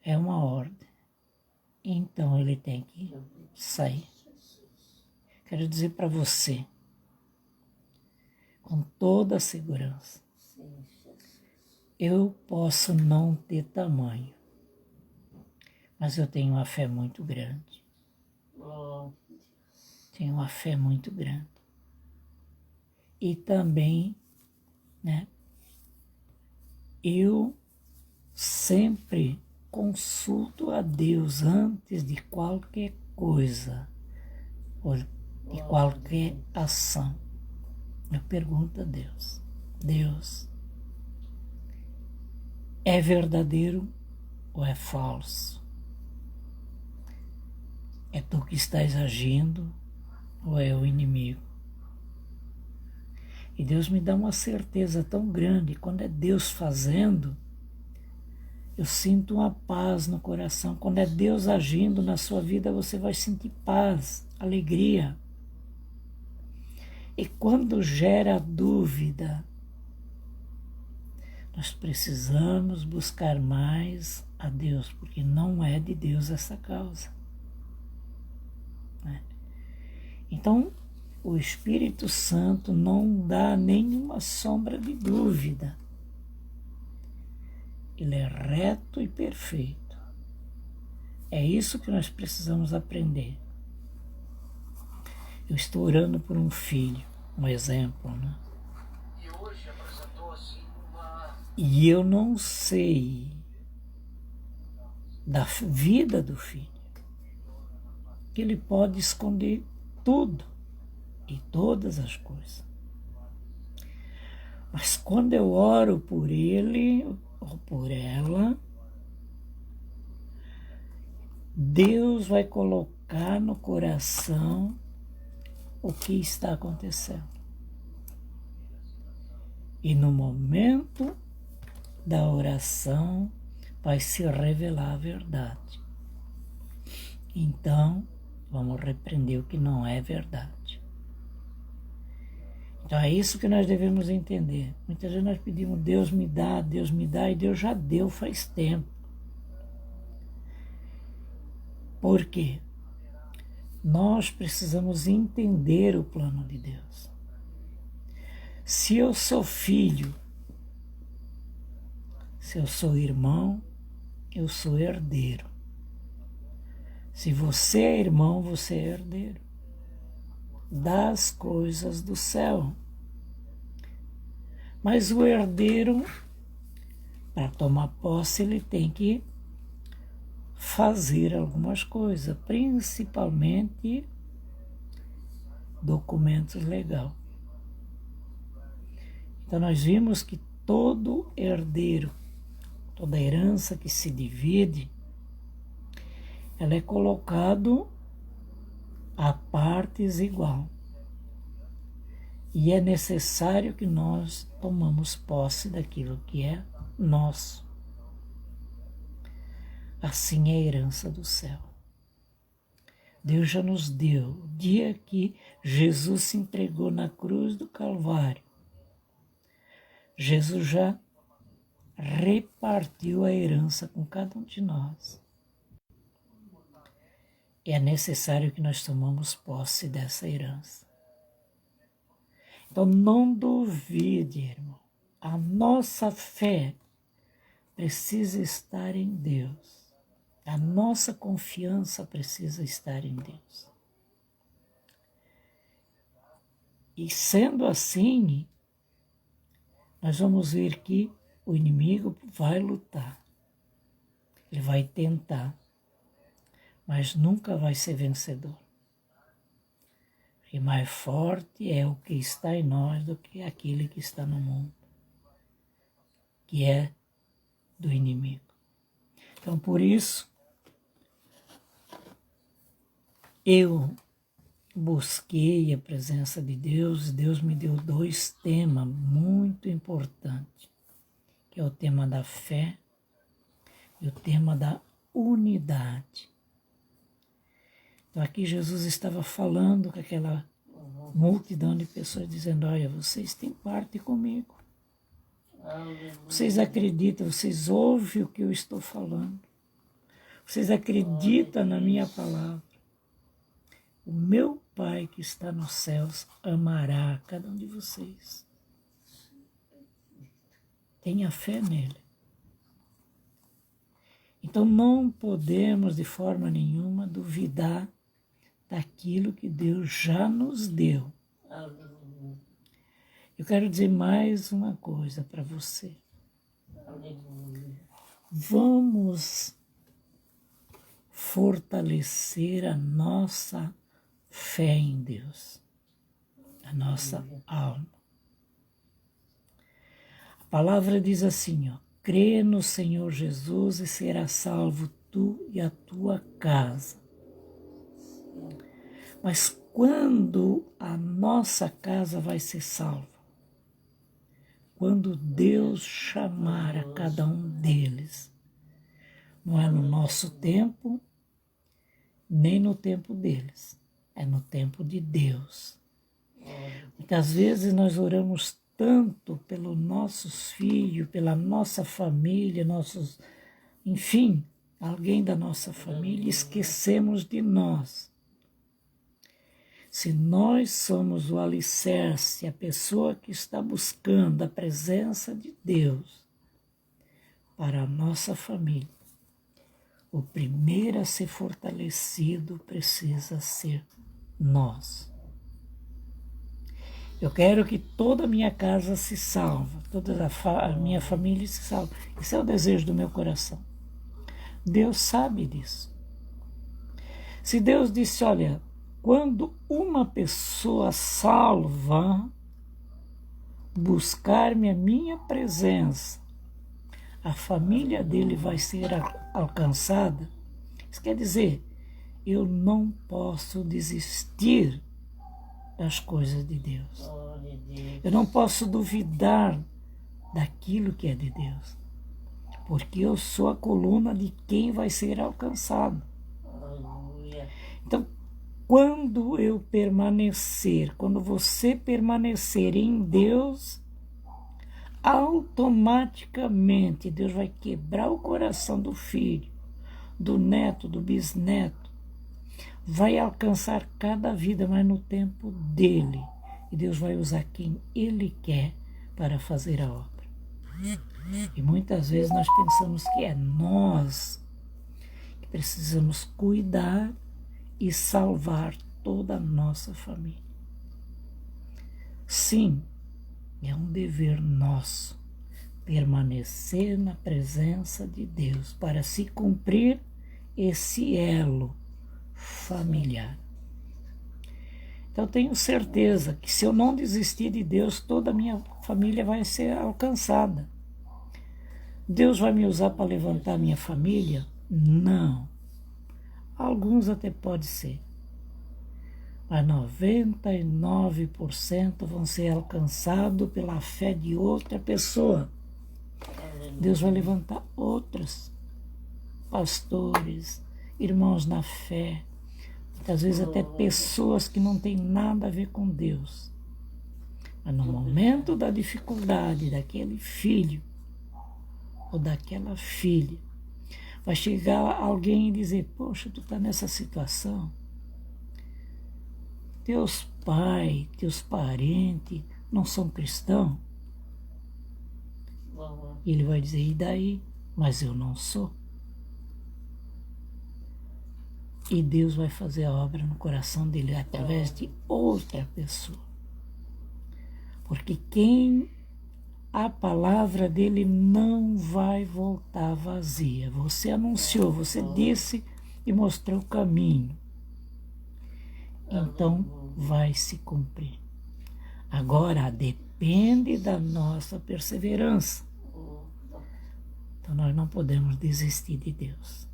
É uma ordem. Então ele tem que sair. Quero dizer para você, com toda a segurança, eu posso não ter tamanho, mas eu tenho uma fé muito grande. Tenho uma fé muito grande. E também, né, eu sempre consulto a Deus antes de qualquer coisa, ou de qualquer ação. Eu pergunto a Deus, Deus, é verdadeiro ou é falso? É tu que estás agindo ou é o inimigo? E Deus me dá uma certeza tão grande, quando é Deus fazendo, eu sinto uma paz no coração. Quando é Deus agindo na sua vida, você vai sentir paz, alegria. E quando gera dúvida, nós precisamos buscar mais a Deus, porque não é de Deus essa causa. Né? Então, o Espírito Santo não dá nenhuma sombra de dúvida. Ele é reto e perfeito. É isso que nós precisamos aprender. Eu estou orando por um filho, um exemplo, né? E eu não sei da vida do filho, que ele pode esconder tudo e todas as coisas. Mas quando eu oro por ele ou por ela, Deus vai colocar no coração o que está acontecendo. E no momento da oração vai se revelar a verdade. Então, vamos repreender o que não é verdade. Então é isso que nós devemos entender. Muitas vezes nós pedimos, Deus me dá, e Deus já deu faz tempo. Por quê? Nós precisamos entender o plano de Deus. Se eu sou filho, se eu sou irmão, eu sou herdeiro. Se você é irmão, você é herdeiro das coisas do céu. Mas o herdeiro, para tomar posse, ele tem que fazer algumas coisas, principalmente documentos legais. Então nós vimos que todo herdeiro, toda herança que se divide, ela é colocado a partes igual. E é necessário que nós tomamos posse daquilo que é nosso. Assim é a herança do céu. Deus já nos deu. O dia que Jesus se entregou na cruz do Calvário, Jesus já repartiu a herança com cada um de nós. É necessário que nós tomamos posse dessa herança. Então não duvide, irmão. A nossa fé precisa estar em Deus. A nossa confiança precisa estar em Deus. E sendo assim, nós vamos ver que o inimigo vai lutar. Ele vai tentar, mas nunca vai ser vencedor. E mais forte é o que está em nós do que aquele que está no mundo, que é do inimigo. Então, por isso, eu busquei a presença de Deus. Deus me deu 2 temas muito importantes, que é o tema da fé e o tema da unidade. Então aqui Jesus estava falando com aquela multidão de pessoas, dizendo, olha, vocês têm parte comigo. Vocês acreditam, vocês ouvem o que eu estou falando. Vocês acreditam na minha palavra. O meu Pai que está nos céus amará cada um de vocês. Tenha fé nele. Então não podemos de forma nenhuma duvidar daquilo que Deus já nos deu. Eu quero dizer mais uma coisa para você. Vamos fortalecer a nossa fé em Deus, a nossa alma. A palavra diz assim, ó, crê no Senhor Jesus e será salvo tu e a tua casa. Mas quando a nossa casa vai ser salva? Quando Deus chamar a cada um deles. Não é no nosso tempo, nem no tempo deles. É no tempo de Deus. Muitas vezes nós oramos tanto pelos nossos filhos, pela nossa família, enfim, alguém da nossa família, esquecemos de nós. Se nós somos o alicerce, a pessoa que está buscando a presença de Deus para a nossa família, o primeiro a ser fortalecido precisa ser nós. Eu quero que toda a minha casa se salve, toda a minha família se salve. Esse é o desejo do meu coração. Deus sabe disso. Se Deus disse, olha, quando uma pessoa salva buscar-me a minha presença, a família dele vai ser alcançada. Isso quer dizer, eu não posso desistir das coisas de Deus. Eu não posso duvidar daquilo que é de Deus, porque eu sou a coluna de quem vai ser alcançado. Então, quando eu permanecer, quando você permanecer em Deus, automaticamente Deus vai quebrar o coração do filho, do neto, do bisneto, vai alcançar cada vida, mas no tempo dele. E Deus vai usar quem Ele quer para fazer a obra. E muitas vezes nós pensamos que é nós que precisamos cuidar e salvar toda a nossa família. Sim, é um dever nosso permanecer na presença de Deus para se cumprir esse elo familiar. Então, tenho certeza que se eu não desistir de Deus, toda a minha família vai ser alcançada. Deus vai me usar para levantar minha família? Não. Alguns até pode ser. Mas 99% vão ser alcançados pela fé de outra pessoa. Deus vai levantar outros pastores, irmãos na fé, muitas vezes até pessoas que não têm nada a ver com Deus. Mas no momento da dificuldade daquele filho ou daquela filha, vai chegar alguém e dizer: poxa, tu está nessa situação, teus pais, teus parentes não são cristãos? E ele vai dizer: e daí? Mas eu não sou. E Deus vai fazer a obra no coração dele através de outra pessoa. Porque a palavra dele não vai voltar vazia. Você anunciou, você disse e mostrou o caminho. Então vai se cumprir. Agora depende da nossa perseverança. Então nós não podemos desistir de Deus.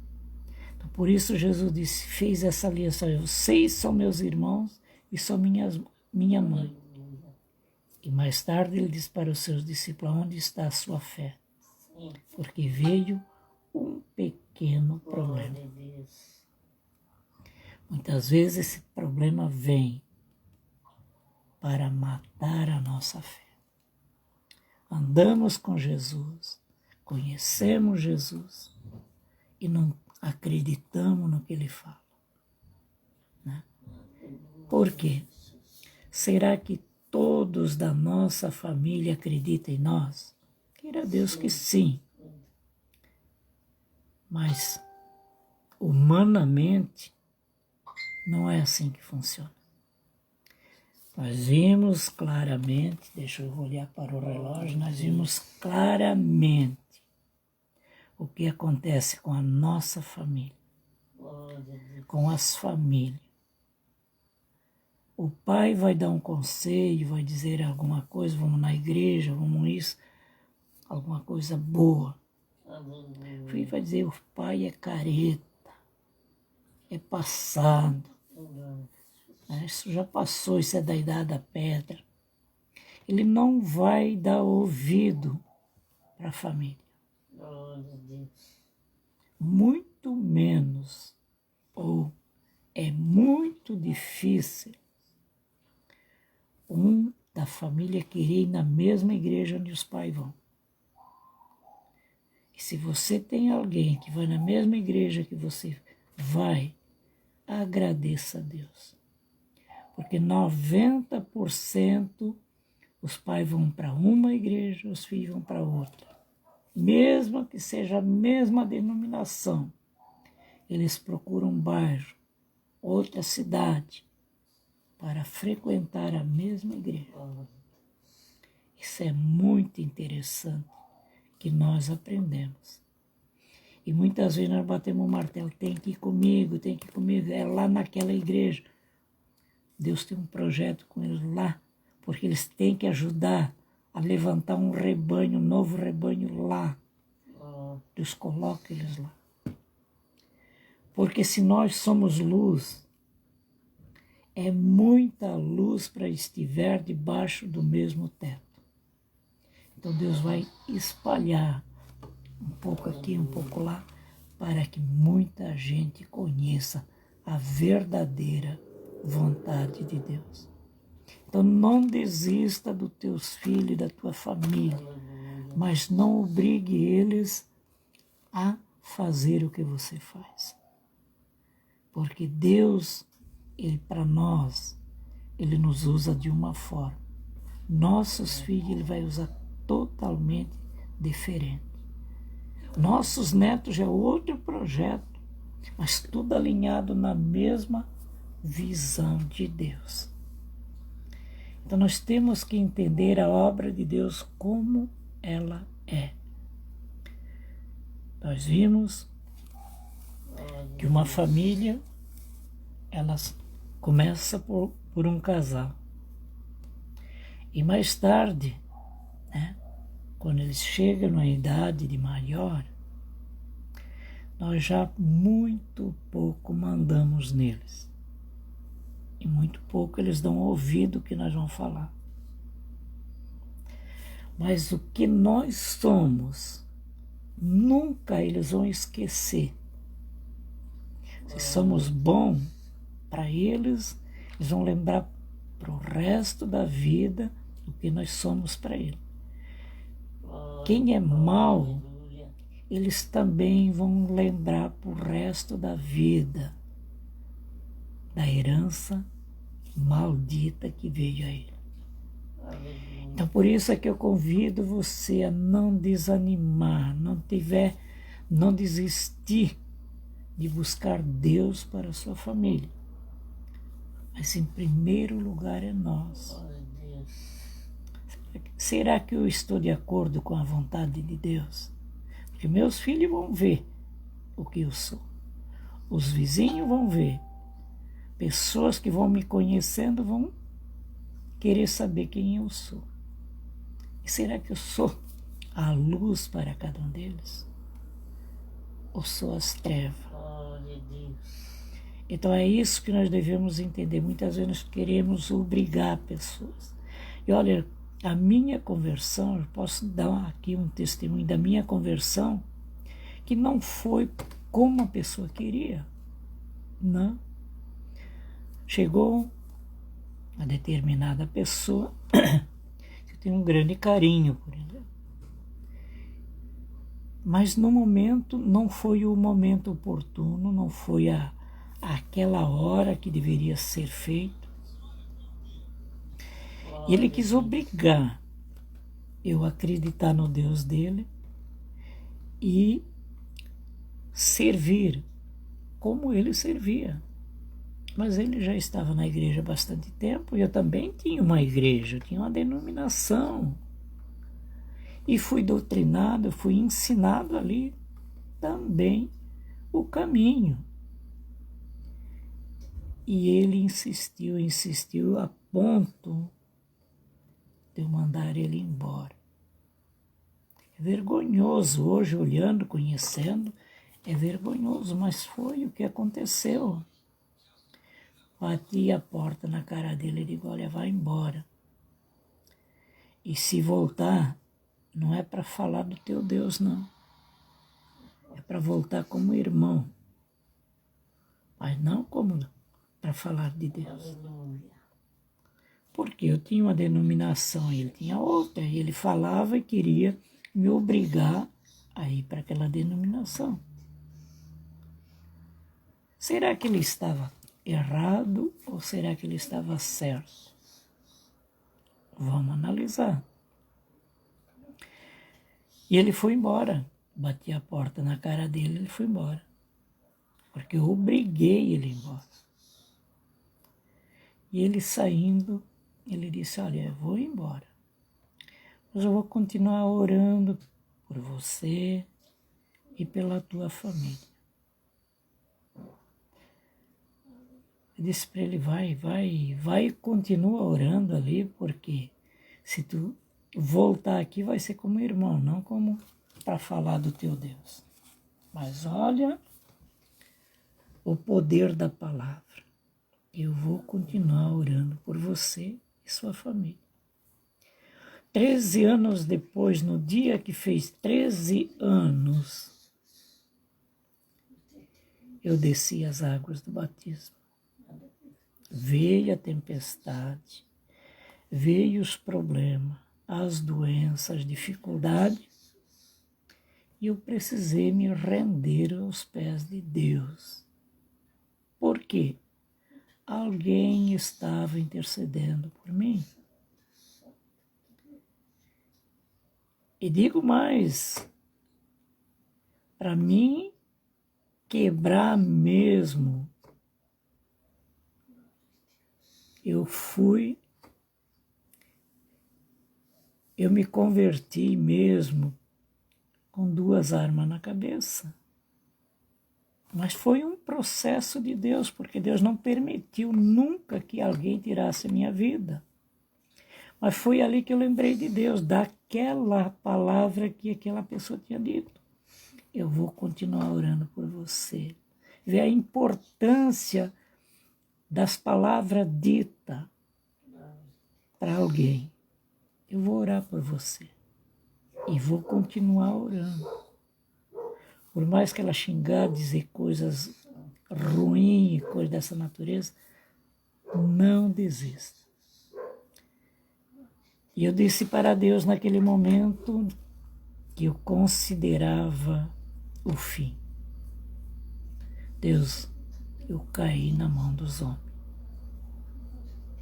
Então, por isso Jesus disse, fez essa aliança: vocês são meus irmãos e são minha mãe. E mais tarde ele disse para os seus discípulos: onde está a sua fé? Porque veio um pequeno problema. Muitas vezes esse problema vem para matar a nossa fé. Andamos com Jesus, conhecemos Jesus e não acreditamos no que ele fala. Né? Por quê? Será que todos da nossa família acreditam em nós? Queira Deus que sim. Mas, humanamente, não é assim que funciona. Nós vimos claramente, deixa eu olhar para o relógio, nós vimos claramente o que acontece com a nossa família, com as famílias. O pai vai dar um conselho, vai dizer alguma coisa, vamos na igreja, vamos isso, alguma coisa boa. O filho vai dizer: o pai é careta, é passado. Isso já passou, isso é da idade da pedra. Ele não vai dar ouvido para a família. Muito menos, ou é muito difícil da família querer ir na mesma igreja onde os pais vão. E se você tem alguém que vai na mesma igreja que você vai, agradeça a Deus. Porque 90% os pais vão para uma igreja, os filhos vão para outra. Mesmo que seja a mesma denominação, eles procuram um bairro, outra cidade, para frequentar a mesma igreja. Isso é muito interessante que nós aprendemos. E muitas vezes nós batemos o martelo: tem que ir comigo, é lá naquela igreja. Deus tem um projeto com eles lá, porque eles têm que ajudar a levantar um rebanho, um novo rebanho lá. Deus coloca eles lá. Porque se nós somos luz, é muita luz para estiver debaixo do mesmo teto. Então Deus vai espalhar um pouco aqui, um pouco lá, para que muita gente conheça a verdadeira vontade de Deus. Então não desista dos teus filhos e da tua família, mas não obrigue eles a fazer o que você faz. Porque Deus, para nós, Ele nos usa de uma forma. Nossos filhos Ele vai usar totalmente diferente. Nossos netos já é outro projeto mas tudo alinhado na mesma visão de Deus. Então nós temos que entender a obra de Deus como ela é. Nós vimos que uma família, ela começa por um casal. E mais tarde, né, quando eles chegam na idade de maior, nós já muito pouco mandamos neles. E muito pouco eles dão ouvido ao que nós vamos falar. Mas o que nós somos, nunca eles vão esquecer. Se somos bons para eles, eles vão lembrar para o resto da vida o que nós somos para eles. Quem é mau, eles também vão lembrar para o resto da vida da herança maldita que veio a ele. Então, por isso é que eu convido você a não desanimar, não desistir de buscar Deus para a sua família. Mas, em primeiro lugar, é nós. Será que eu estou de acordo com a vontade de Deus? Porque meus filhos vão ver o que eu sou. Os vizinhos vão ver. Pessoas que vão me conhecendo vão querer saber quem eu sou. E será que eu sou a luz para cada um deles? Ou sou as trevas? Então é isso que nós devemos entender. Muitas vezes nós queremos obrigar pessoas. E olha, a minha conversão, eu posso dar aqui um testemunho da minha conversão, que não foi como a pessoa queria. Não. Chegou uma determinada pessoa que tem um grande carinho por ele. Mas no momento, não foi o momento oportuno, não foi aquela hora que deveria ser feito. E ele quis obrigar eu a acreditar no Deus dele e servir como ele servia. Mas ele já estava na igreja há bastante tempo e eu também tinha uma igreja, eu tinha uma denominação. E fui doutrinado, fui ensinado ali também o caminho. E ele insistiu a ponto de eu mandar ele embora. É vergonhoso, hoje olhando, conhecendo, é vergonhoso, mas foi o que aconteceu. Bati a porta na cara dele e digo, olha, vai embora. E se voltar, não é para falar do teu Deus, não. É para voltar como irmão. Mas não como para falar de Deus. Porque eu tinha uma denominação e ele tinha outra. E ele falava e queria me obrigar a ir para aquela denominação. Será que ele estava errado ou será que ele estava certo? Vamos analisar. E ele foi embora. Bati a porta na cara dele, ele foi embora. Porque eu obriguei ele embora. E ele saindo, ele disse, olha, eu vou embora. Mas eu vou continuar orando por você e pela tua família. Eu disse para ele, vai e continua orando ali, porque se tu voltar aqui vai ser como irmão, não como para falar do teu Deus. Mas olha o poder da palavra. Eu vou continuar orando por você e sua família. 13 anos depois, no dia que fez 13 anos, eu desci as águas do batismo. Veio a tempestade, veio os problemas, as doenças, as dificuldades, e eu precisei me render aos pés de Deus. Por quê? Alguém estava intercedendo por mim. E digo mais, para mim, quebrar mesmo, eu me converti mesmo com 2 armas na cabeça. Mas foi um processo de Deus, porque Deus não permitiu nunca que alguém tirasse a minha vida. Mas foi ali que eu lembrei de Deus, daquela palavra que aquela pessoa tinha dito. Eu vou continuar orando por você. Ver a importância das palavras ditas para alguém. Eu vou orar por você. E vou continuar orando. Por mais que ela xingar, dizer coisas ruins, coisas dessa natureza, não desista. E eu disse para Deus naquele momento que eu considerava o fim. Deus, eu caí na mão dos homens.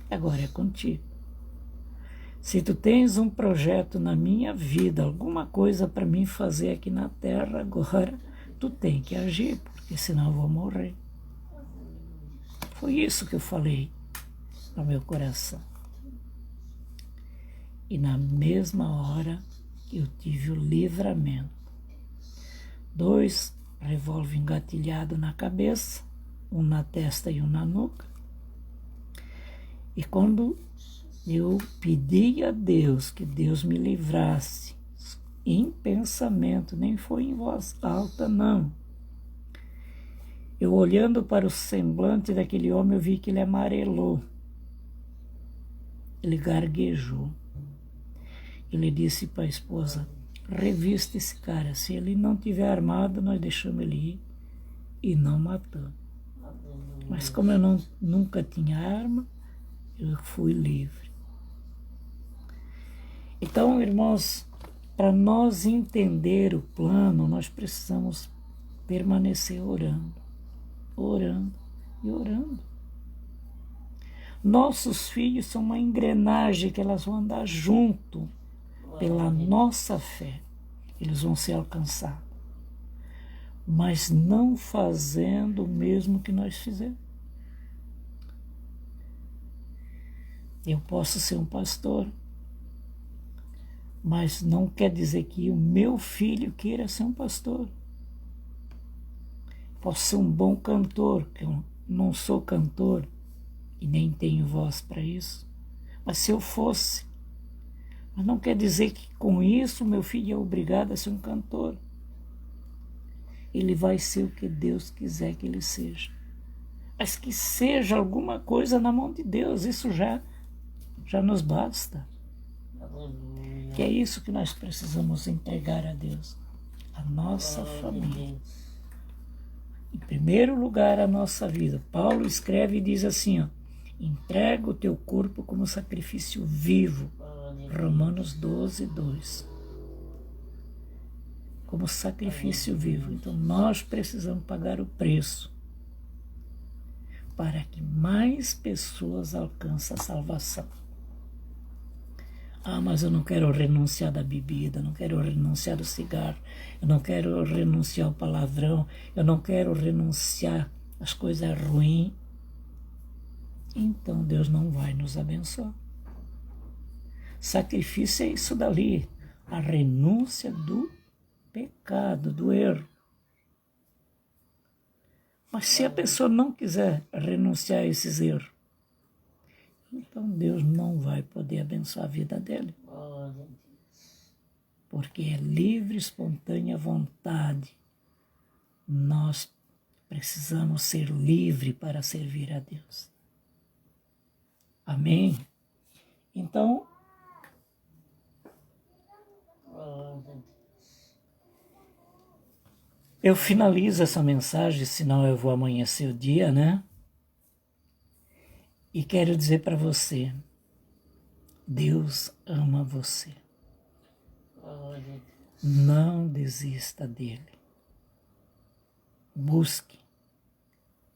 Agora é contigo. Se tu tens um projeto na minha vida, alguma coisa para mim fazer aqui na terra agora, tu tem que agir, porque senão eu vou morrer. Foi isso que eu falei no meu coração. E na mesma hora eu tive o livramento. 2 revólver engatilhados na cabeça, um na testa e um na nuca. E quando eu pedi a Deus que Deus me livrasse, em pensamento, nem foi em voz alta, não. Eu olhando para o semblante daquele homem, eu vi que ele amarelou. Ele gaguejou. Ele disse para a esposa, revista esse cara, se ele não tiver armado, nós deixamos ele ir e não matamos. Mas como eu nunca tinha arma, eu fui livre. Então, irmãos, para nós entender o plano, nós precisamos permanecer orando, orando e orando. Nossos filhos são uma engrenagem que elas vão andar junto pela nossa fé. Eles vão ser alcançados. Mas não fazendo o mesmo que nós fizemos. Eu posso ser um pastor, mas não quer dizer que o meu filho queira ser um pastor. Posso ser um bom cantor, que eu não sou cantor e nem tenho voz para isso. Mas se eu fosse, mas não quer dizer que com isso meu filho é obrigado a ser um cantor. Ele vai ser o que Deus quiser que ele seja. Mas que seja alguma coisa na mão de Deus, isso já nos basta. Que é isso que nós precisamos entregar a Deus, a nossa família. Em primeiro lugar, a nossa vida. Paulo escreve e diz assim, ó, entrega o teu corpo como sacrifício vivo. Romanos 12, 2. Como sacrifício vivo. Então, nós precisamos pagar o preço para que mais pessoas alcancem a salvação. Ah, mas eu não quero renunciar da bebida, não quero renunciar do cigarro, eu não quero renunciar ao palavrão, eu não quero renunciar às coisas ruins. Então Deus não vai nos abençoar. Sacrifício é isso dali, a renúncia do pecado, do erro. Mas se a pessoa não quiser renunciar a esses erros, então Deus não vai poder abençoar a vida dele. Porque é livre, espontânea vontade. Nós precisamos ser livres para servir a Deus. Amém? Então, eu finalizo essa mensagem, senão eu vou amanhecer o dia, né? E quero dizer para você, Deus ama você. Não desista dele. Busque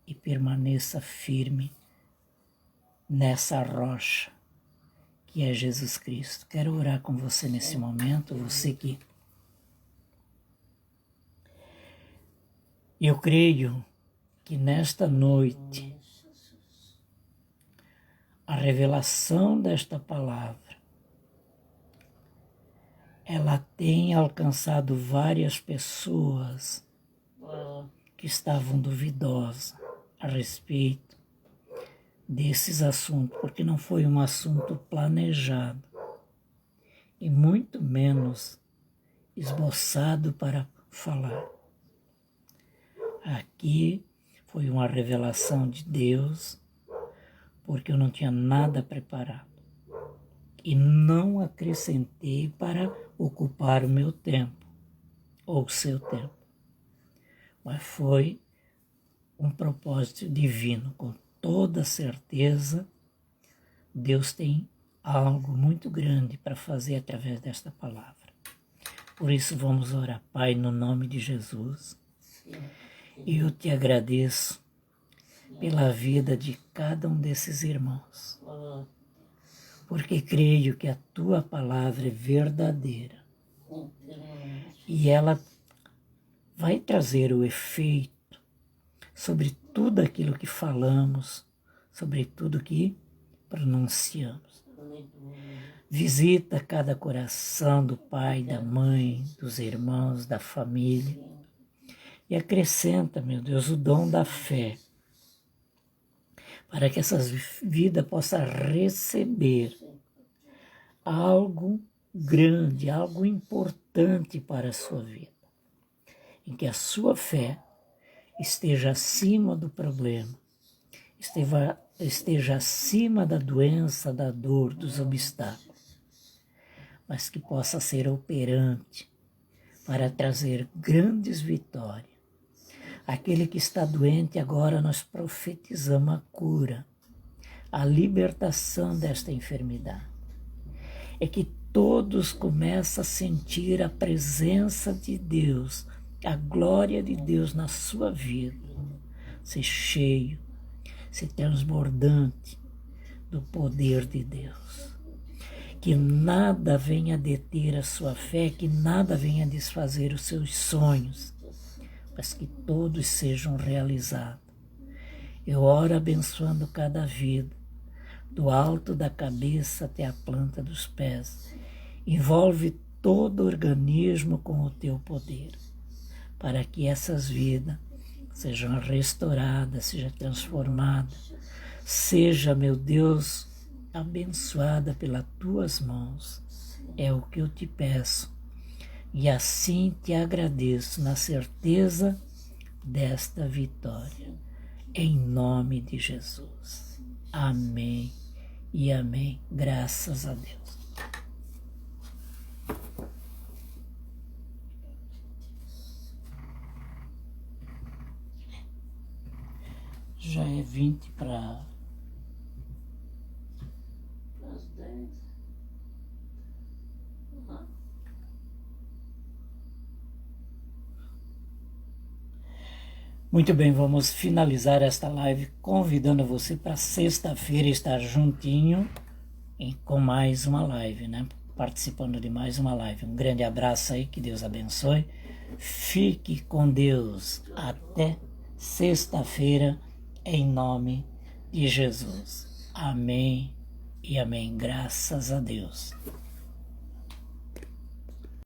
e permaneça firme nessa rocha que é Jesus Cristo. Quero orar com você nesse momento, você que Eu creio que nesta noite a revelação desta palavra ela tem alcançado várias pessoas que estavam duvidosas a respeito desses assuntos, porque não foi um assunto planejado e muito menos esboçado para falar. Aqui foi uma revelação de Deus, porque eu não tinha nada preparado e não acrescentei para ocupar o meu tempo ou o seu tempo, mas foi um propósito divino. Com toda certeza, Deus tem algo muito grande para fazer através desta palavra. Por isso vamos orar. Pai, no nome de Jesus, eu te agradeço pela vida de cada um desses irmãos, porque creio que a tua palavra é verdadeira e ela vai trazer o efeito sobre tudo aquilo que falamos, sobre tudo que pronunciamos. Visita cada coração do pai, da mãe, dos irmãos, da família e acrescenta, meu Deus, o dom da fé, para que essas vidas possam receber algo grande, algo importante para a sua vida, em que a sua fé esteja acima do problema, esteja acima da doença, da dor, dos obstáculos, mas que possa ser operante para trazer grandes vitórias. Aquele que está doente, agora nós profetizamos a cura, a libertação desta enfermidade. É que todos começam a sentir a presença de Deus, a glória de Deus na sua vida, ser cheio, ser transbordante do poder de Deus. Que nada venha deter a sua fé, que nada venha desfazer os seus sonhos, mas que todos sejam realizados. Eu oro abençoando cada vida, do alto da cabeça até a planta dos pés. Envolve todo o organismo com o teu poder, para que essas vidas sejam restauradas, sejam transformadas, seja, meu Deus, abençoada pelas tuas mãos. É o que eu te peço. E assim te agradeço na certeza desta vitória. Em nome de Jesus. Amém e amém. Graças a Deus. Já é 20 para as 10. Muito bem, vamos finalizar esta live convidando você para sexta-feira estar juntinho com mais uma live, né? Participando de mais uma live. Um grande abraço aí, que Deus abençoe. Fique com Deus. Até sexta-feira, em nome de Jesus. Amém e amém. Graças a Deus.